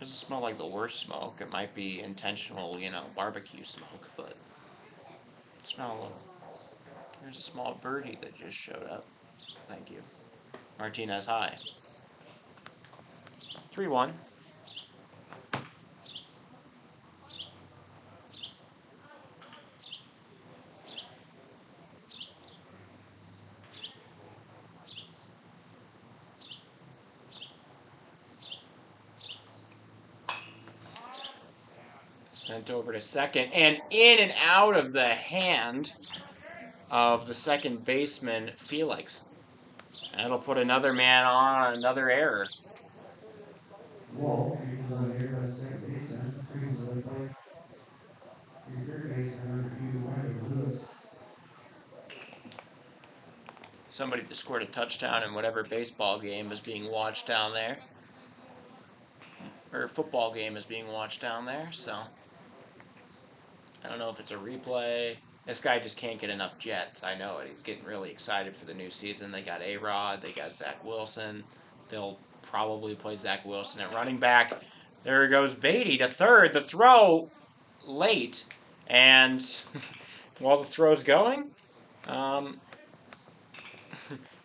doesn't smell like the worst smoke. It might be intentional, barbecue smoke, but smell a little. There's a small birdie that just showed up. Thank you. Martinez high. 3-1. Sent over to second, and in and out of the hand of the second baseman, Felix. That'll put another man on another error.
Walsh reaches on here by the second baseman, brings the plate. Your third baseman under you, Landon Lewis.
Somebody that scored a touchdown in whatever baseball game is being watched down there. Or football game is being watched down there, so I don't know if it's a replay. This guy just can't get enough Jets. I know it. He's getting really excited for the new season. They got A-Rod. They got Zach Wilson. They'll probably play Zach Wilson at running back. There goes Beatty to third. The throw late. And while the throw's going,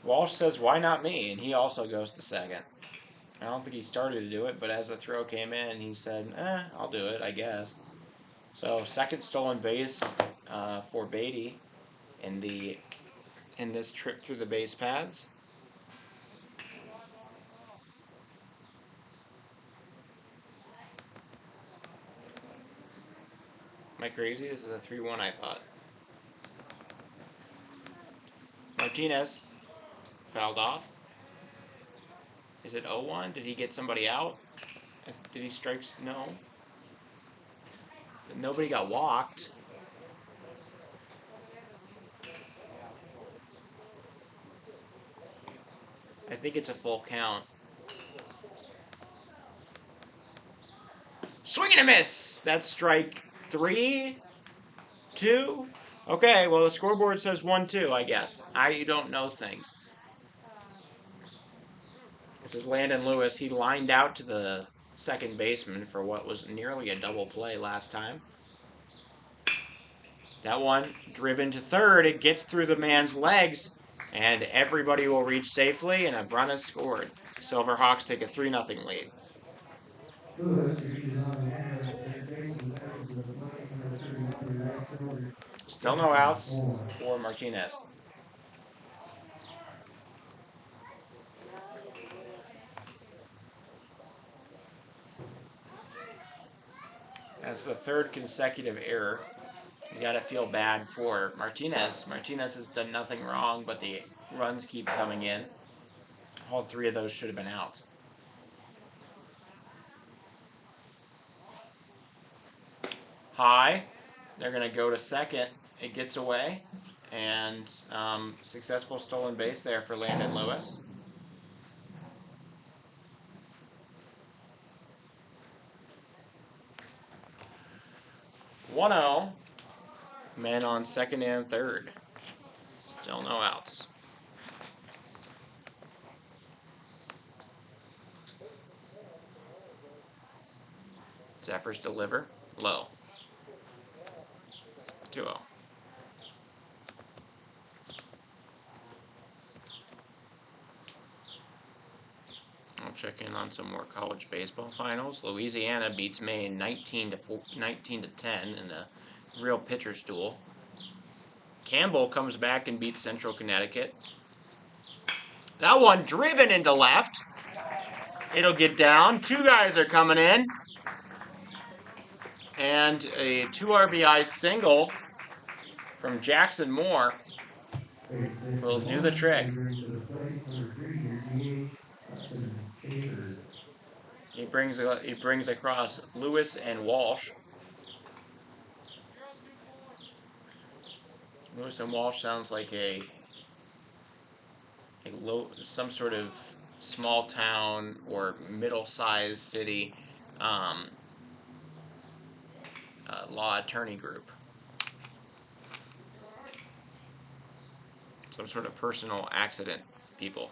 Walsh says, why not me? And he also goes to second. I don't think he started to do it, but as the throw came in, he said, I'll do it, I guess. So second stolen base for Beatty in this trip through the base paths. Am I crazy? This is a 3-1, I thought. Martinez fouled off. Is it 0-1? Did he get somebody out? Did he strike? No. Nobody got walked. I think it's a full count. Swing and a miss! That's strike 3, 2. Okay, well, the scoreboard says 1-2, I guess. I don't know things. This is Landon Lewis. He lined out to the second baseman for what was nearly a double play last time. That one driven to third. It gets through the man's legs, and everybody will reach safely, and a run is scored. Silverhawks take a 3-0 lead.
Lewis reaches on here by the third baseman, brings the plate, number 31, your right fielder.
Still no outs for Martinez. That's the third consecutive error You gotta feel bad for Martinez. Martinez has done nothing wrong, but the runs keep coming in. All three of those should have been outs. High. They're gonna go to second. It gets away. And successful stolen base there for Landon Lewis. 1-0. Men on second and third. Still no outs. Zephyrs deliver. Low. 2-0. I'll check in on some more college baseball finals. Louisiana beats Maine 19 to 10 in a real pitcher's duel. Campbell comes back and beats Central Connecticut. That one driven into left. It'll get down. Two guys are coming in. And a 2 RBI single from Jackson Moore will do the trick. He brings across Lewis and Walsh. Lewis and Walsh sounds like some sort of small town or middle-sized city law attorney group. Some sort of personal accident people.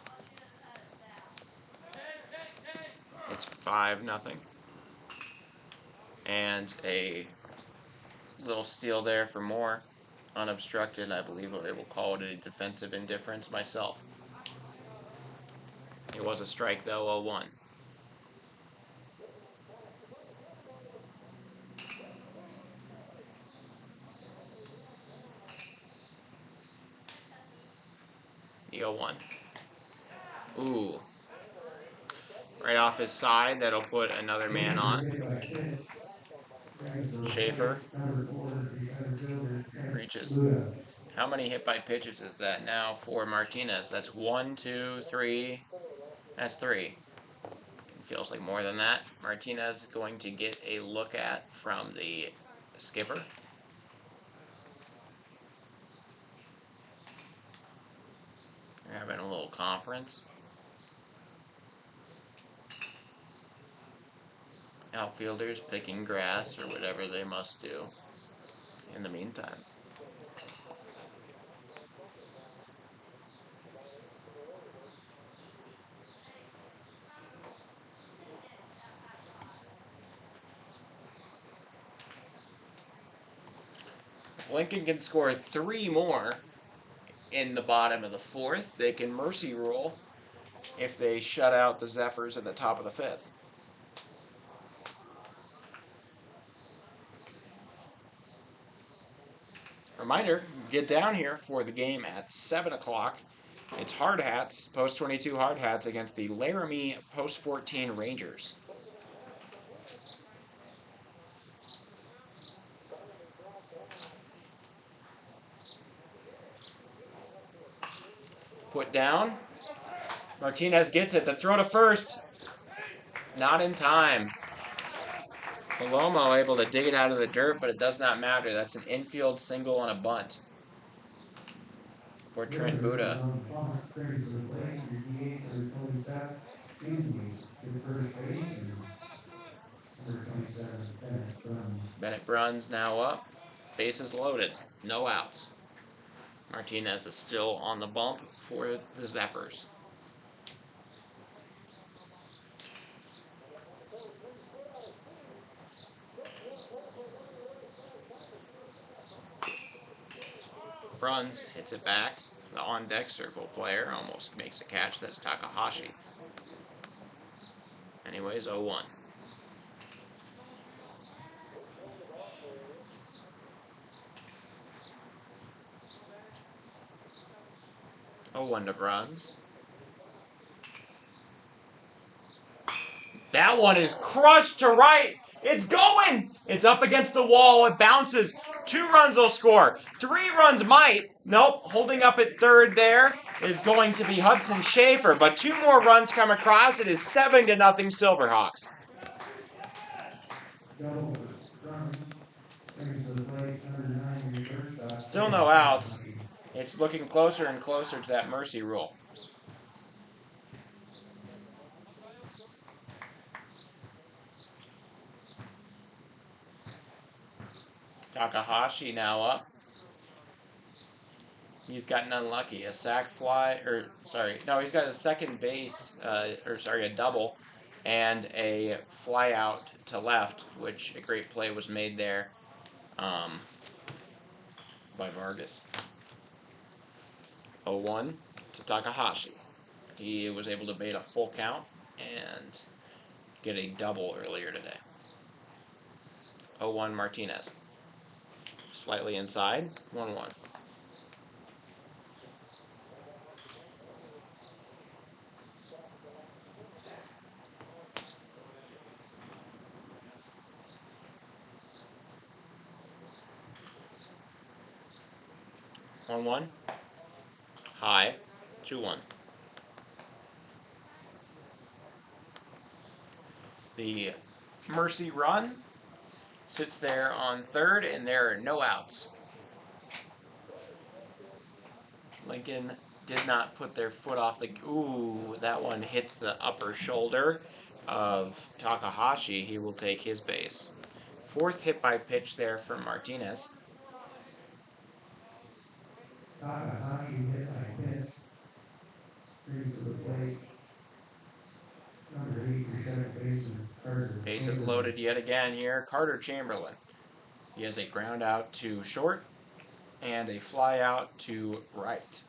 It's 5-0. And a little steal there for Moore. Unobstructed. I believe they will call it a defensive indifference myself. It was a strike though, 0-1. The 0-1. Ooh. Right off his side, that'll put another man on. Schaefer reaches. How many hit by pitches is that now for Martinez? That's 1, 2, 3. That's 3. It feels like more than that. Martinez is going to get a look at from the skipper. They're having a little conference. Outfielders picking grass or whatever they must do in the meantime. If Lincoln can score 3 more in the bottom of the 4th, they can mercy rule if they shut out the Zephyrs at the top of the 5th. Reminder, get down here for the game at 7 o'clock. It's Hard Hats, Post 22 Hard Hats against the Laramie Post 14 Rangers. Put down. Martinez gets it. The throw to first. Not in time. Palomo able to dig it out of the dirt, but it does not matter. That's an infield single on a bunt for Trent Buddha. Bennett Bruns now up. Bases loaded. No outs. Martinez is still on the bump for the Zephyrs. Bruns hits it back. The on-deck circle player almost makes a catch. That's Takahashi. Anyways, 0-1. One to Bruns. That one is crushed to right. It's going. It's up against the wall. It bounces 2 runs will score. 3 runs might. Nope, holding up at third there is going to be Hudson Schaefer, but 2 more runs come across. It is 7-0 Silverhawks.
Double runs, brings to the plate, number 9, your shortstop.
Still no outs. It's looking closer and closer to that mercy rule. Takahashi now up. He's gotten unlucky. A sac fly, he's got a second base, a double, and a fly out to left, which a great play was made there by Vargas. 0-1 to Takahashi. He was able to bait a full count and get a double earlier today. 0-1 Martinez. Slightly inside, 1-1. One. High. 2-1. The mercy run sits there on third, and there are no outs. Lincoln did not put their foot off the... Ooh, that one hits the upper shoulder of Takahashi. He will take his base. 4th hit by pitch there for Martinez.
Takahashi hit by pitch. Brings to the plate, number 8, your second baseman, Carter.
Bases loaded yet again here. Carter Chamberlain. He has a ground out to short and a fly out to right.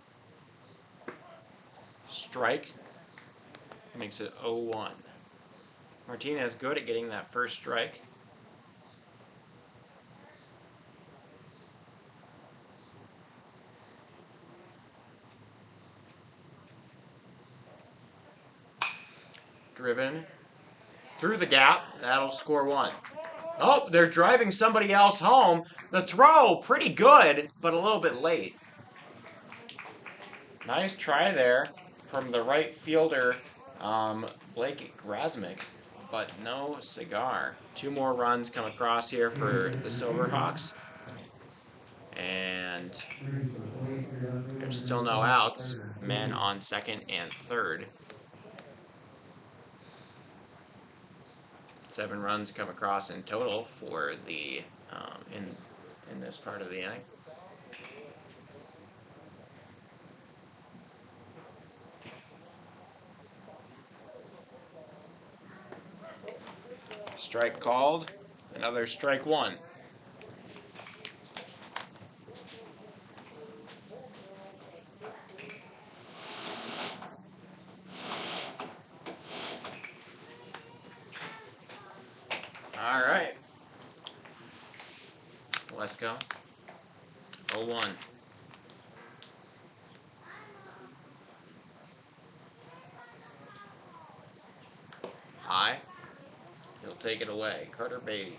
Strike makes it 0-1. Martinez good at getting that first strike. Driven through the gap. That'll score 1. Oh, they're driving somebody else home. The throw, pretty good, but a little bit late. Nice try there from the right fielder, Blake Grasmick, but no cigar. 2 more runs come across here for the Silverhawks. And there's still no outs. Men on second and third. 7 runs come across in total for the in this part of the inning. Strike called. Another strike 1. All right. Westco. 0-1. High. He'll take it away. Carter Beatty.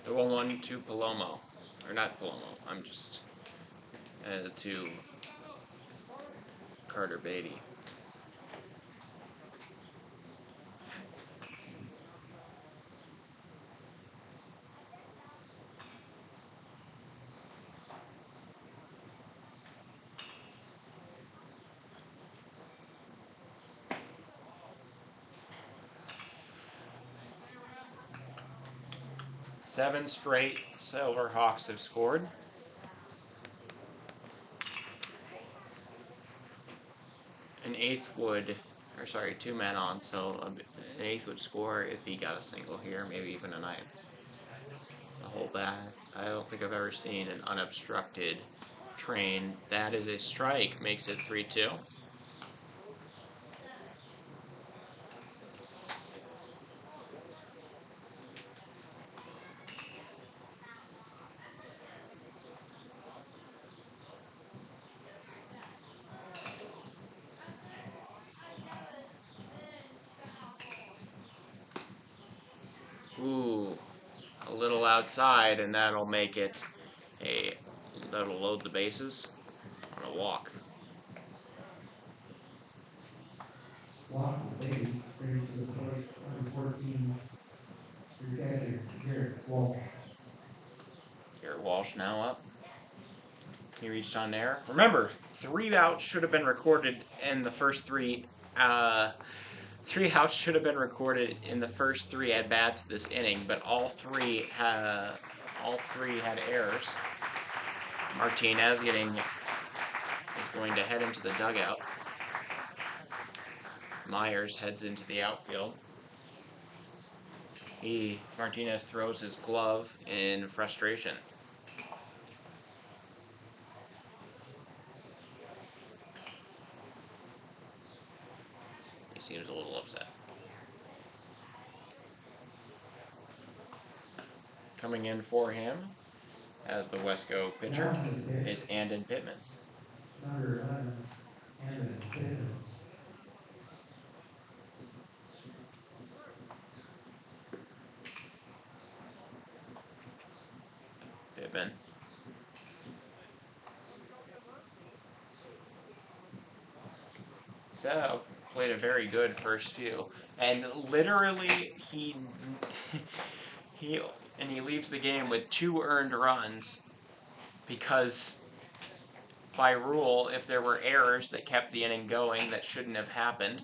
The 1-1 to Palomo. Or not Palomo. I'm just to Carter Beatty. Seven straight Silverhawks have scored. An 8th would, 2 men on, so an 8th would score if he got a single here, maybe even a 9th. The whole bat. I don't think I've ever seen an unobstructed train. That is a strike, makes it 3-2. outside, and that'll make it that'll load the bases on a walk.
Walk the base, brings to the plate, number 14, your catcher, Garrett Walsh.
Garrett Walsh now up. He reached on there. Remember, 3 outs should have been recorded in the first 3. 3 outs should have been recorded in the first 3 at bats this inning, but all three had errors. Martinez is going to head into the dugout. Myers heads into the outfield. Martinez throws his glove in frustration. He seems a little upset. Coming in for him as the Westco pitcher is Andon Pittman.
Number 11, Andon Pittman.
Pittman. So, played a very good first few. And literally, he leaves the game with 2 earned runs because by rule, if there were errors that kept the inning going that shouldn't have happened,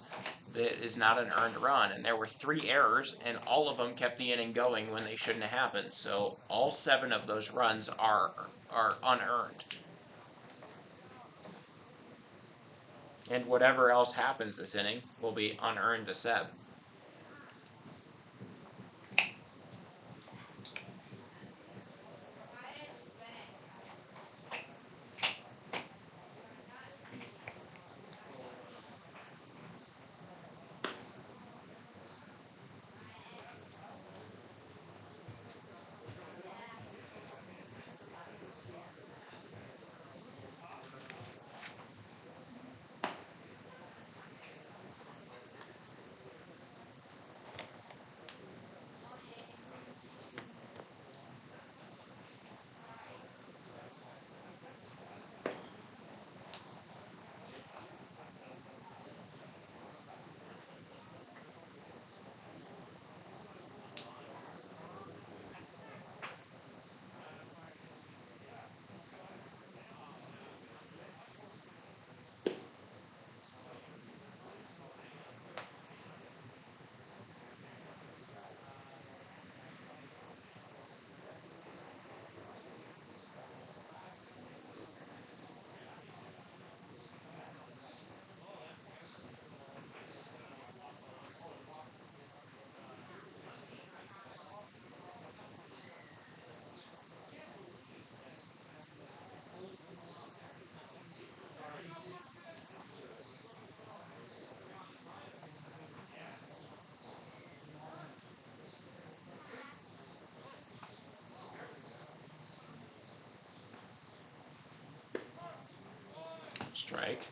that is not an earned run. And there were 3 errors, and all of them kept the inning going when they shouldn't have happened. So all 7 of those runs are unearned. And whatever else happens this inning will be unearned to Seb. Strike.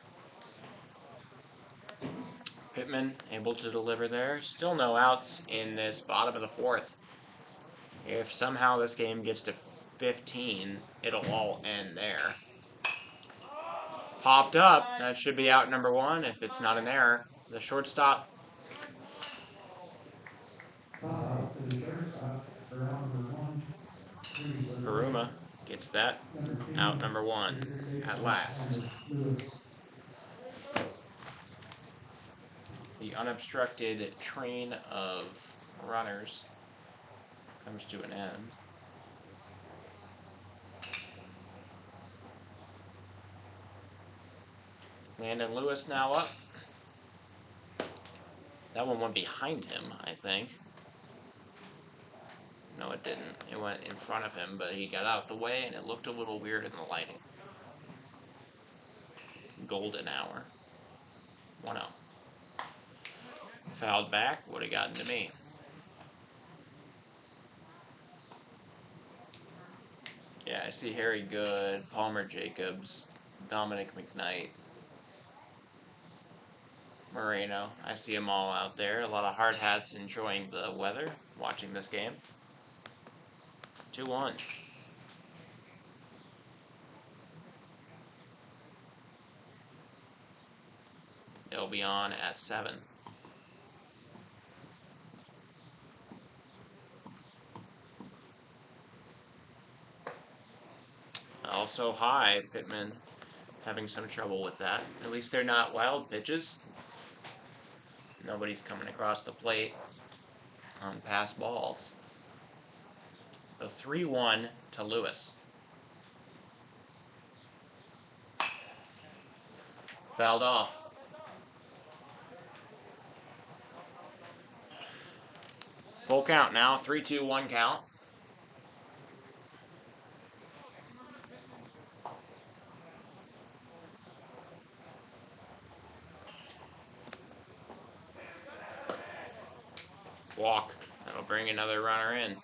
Pittman able to deliver there. Still no outs in this bottom of the 4th. If somehow this game gets to 15, it'll all end there. Popped up. That should be out number 1 if it's not an error. The shortstop. Haruma gets that. Out number 1 at last. The unobstructed train of runners comes to an end. Landon Lewis now up. That one went behind him, I think. No, it didn't. It went in front of him, but he got out of the way, and it looked a little weird in the lighting. Golden hour. 1-0. Fouled back, would have gotten to me. Yeah, I see Harry Good, Palmer Jacobs, Dominic McKnight, Moreno. I see them all out there. A lot of hard hats enjoying the weather, watching this game. 2-1. They'll be on at 7. Also high, Pittman having some trouble with that. At least they're not wild pitches. Nobody's coming across the plate on pass balls. So 3-1 to Lewis. Fouled off. Full count now, 3-2-1 count. Walk. That'll bring another runner in.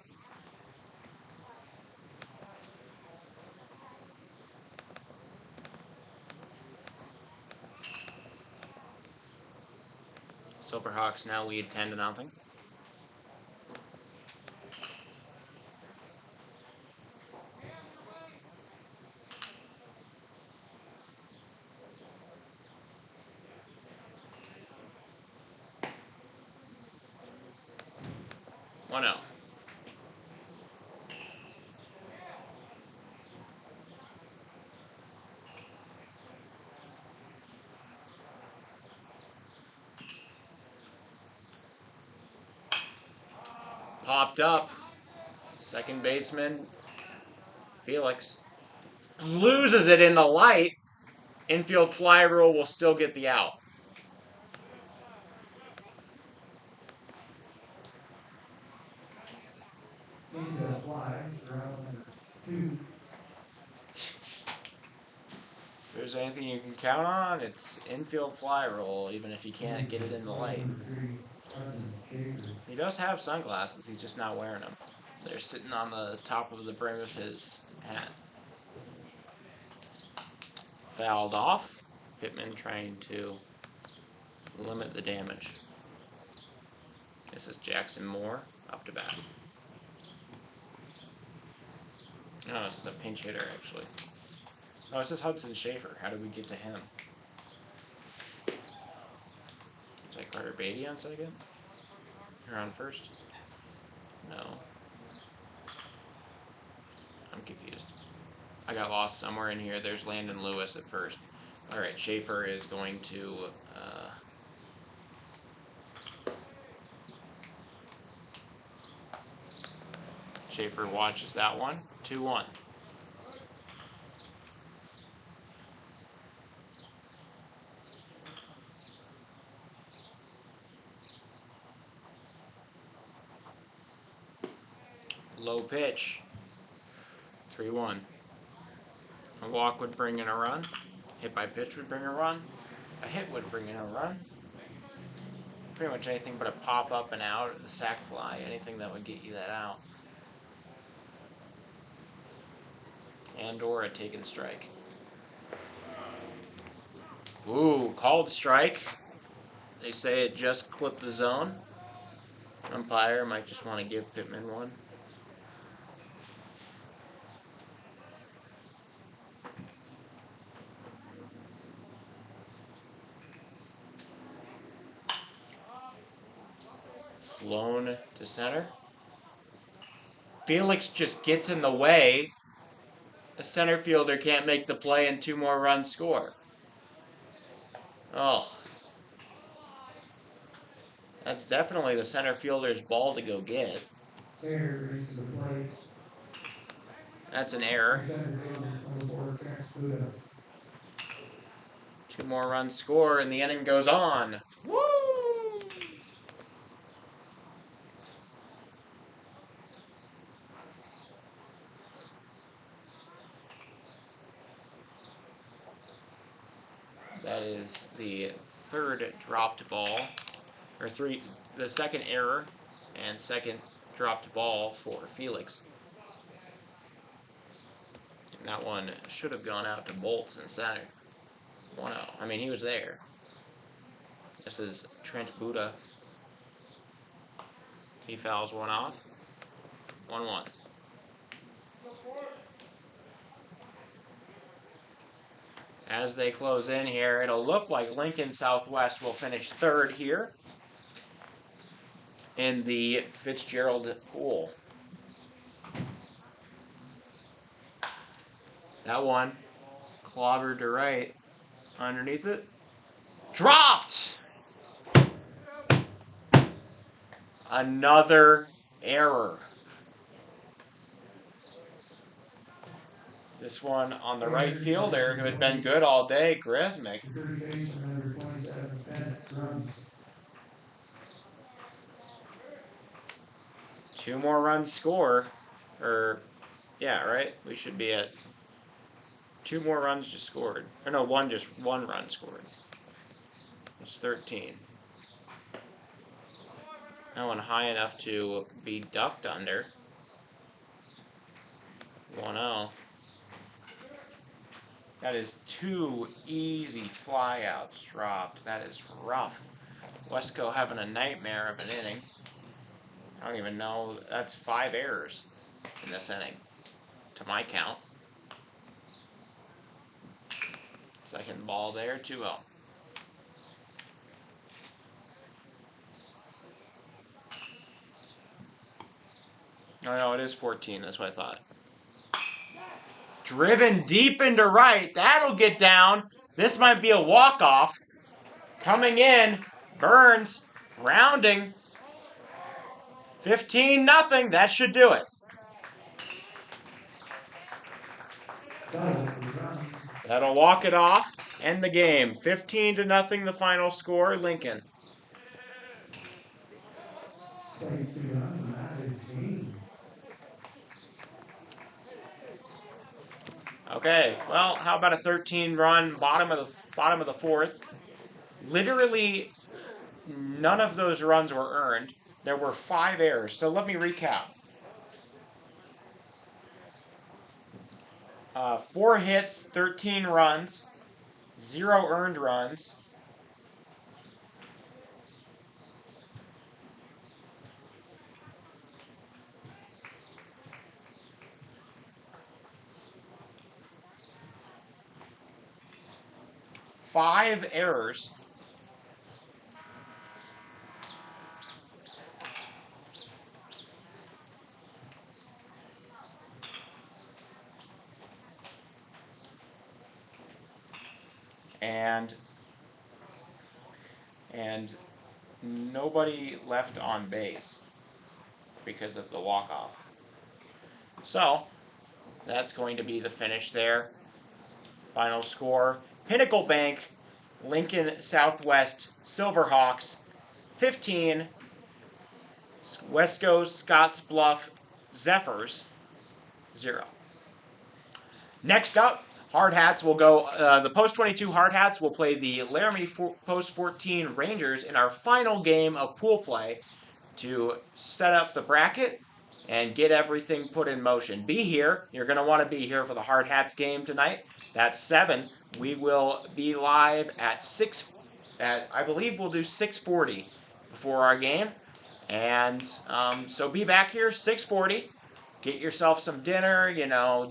Silverhawks now lead 10-0. One zero. Popped up. Second baseman, Felix, loses it in the light. Infield fly rule will still get the out.
Infield fly for out number 2.
If there's anything you can count on, it's infield fly rule, even if you can't get it in the light.
Number 3, Hudson Schaefer.
He does have sunglasses, he's just not wearing them. They're sitting on the top of the brim of his hat. Fouled off. Pittman trying to limit the damage. This is Jackson Moore up to bat. No, this is a pinch hitter, actually. Oh, this is Hudson Schaefer. How did we get to him? Is that Carter Beatty on second? Or on first? No. I'm confused. I got lost somewhere in here. There's Landon Lewis at first. Alright, Schaefer is going to... Schaefer watches that one. 2-1. Low pitch. 3-1. A walk would bring in a run. Hit by pitch would bring a run. A hit would bring in a run. Pretty much anything but a pop up and out, the sac fly, anything that would get you that out. And or a taken strike. Ooh, called strike. They say it just clipped the zone. Umpire might just want to give Pittman one. Flown to center. Felix just gets in the way. The center fielder can't make the play and 2 more runs score. Oh. That's definitely the center fielder's ball to go get.
Sayer races the plate.
That's an error.
Center fielder, number 4, Trent Buda.
2 more runs score and the inning goes on. Woo! That is the 3rd dropped ball, or the 2nd error and 2nd dropped ball for Felix. And that one should have gone out to Bolts in center. 1-0. I mean, he was there. This is Trent Buda. He fouls one off. 1-1. As they close in here, it'll look like Lincoln Southwest will finish third here in the Fitzgerald pool. That one clobbered to right underneath it. Dropped! Another error. This one on the right fielder who had been good all day, Grismick.
First baseman, number 27, Bennett, runs.
2 more runs score. Or, yeah, right? We should be at 2 more runs just scored. Or no, one run scored. It's 13. That one high enough to be ducked under. 1-0. That is 2 easy flyouts dropped. That is rough. Westco having a nightmare of an inning. I don't even know. That's 5 errors in this inning, to my count. Second ball there, 2-0. Oh, no, it is 14. That's what I thought. Driven deep into right. That'll get down. This might be a walk-off. Coming in, Burns, rounding. 15-0. That should do it. That'll walk it off. End the game. 15-0 the final score. Lincoln. Okay, well, how about a 13-run bottom of the fourth? Literally, none of those runs were earned. There were 5 errors. So let me recap. 4 hits, 13 runs, 0 earned runs. Five errors. And nobody left on base because of the walk-off. So, that's going to be the finish there. Final score, Pinnacle Bank, Lincoln Southwest Silverhawks, 15. Westco Scottsbluff Zephyrs, 0. Next up, Hard Hats will go, the Post 22 Hard Hats will play the Laramie Post 14 Rangers in our final game of pool play to set up the bracket and get everything put in motion. Be here. You're going to want to be here for the Hard Hats game tonight. That's 7. We will be live at 6, I believe we'll do 6:40 before our game. And so be back here, 6:40. Get yourself some dinner,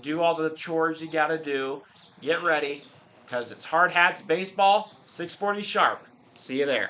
do all the chores you got to do. Get ready, because it's Hard Hats baseball, 6:40 sharp. See you there.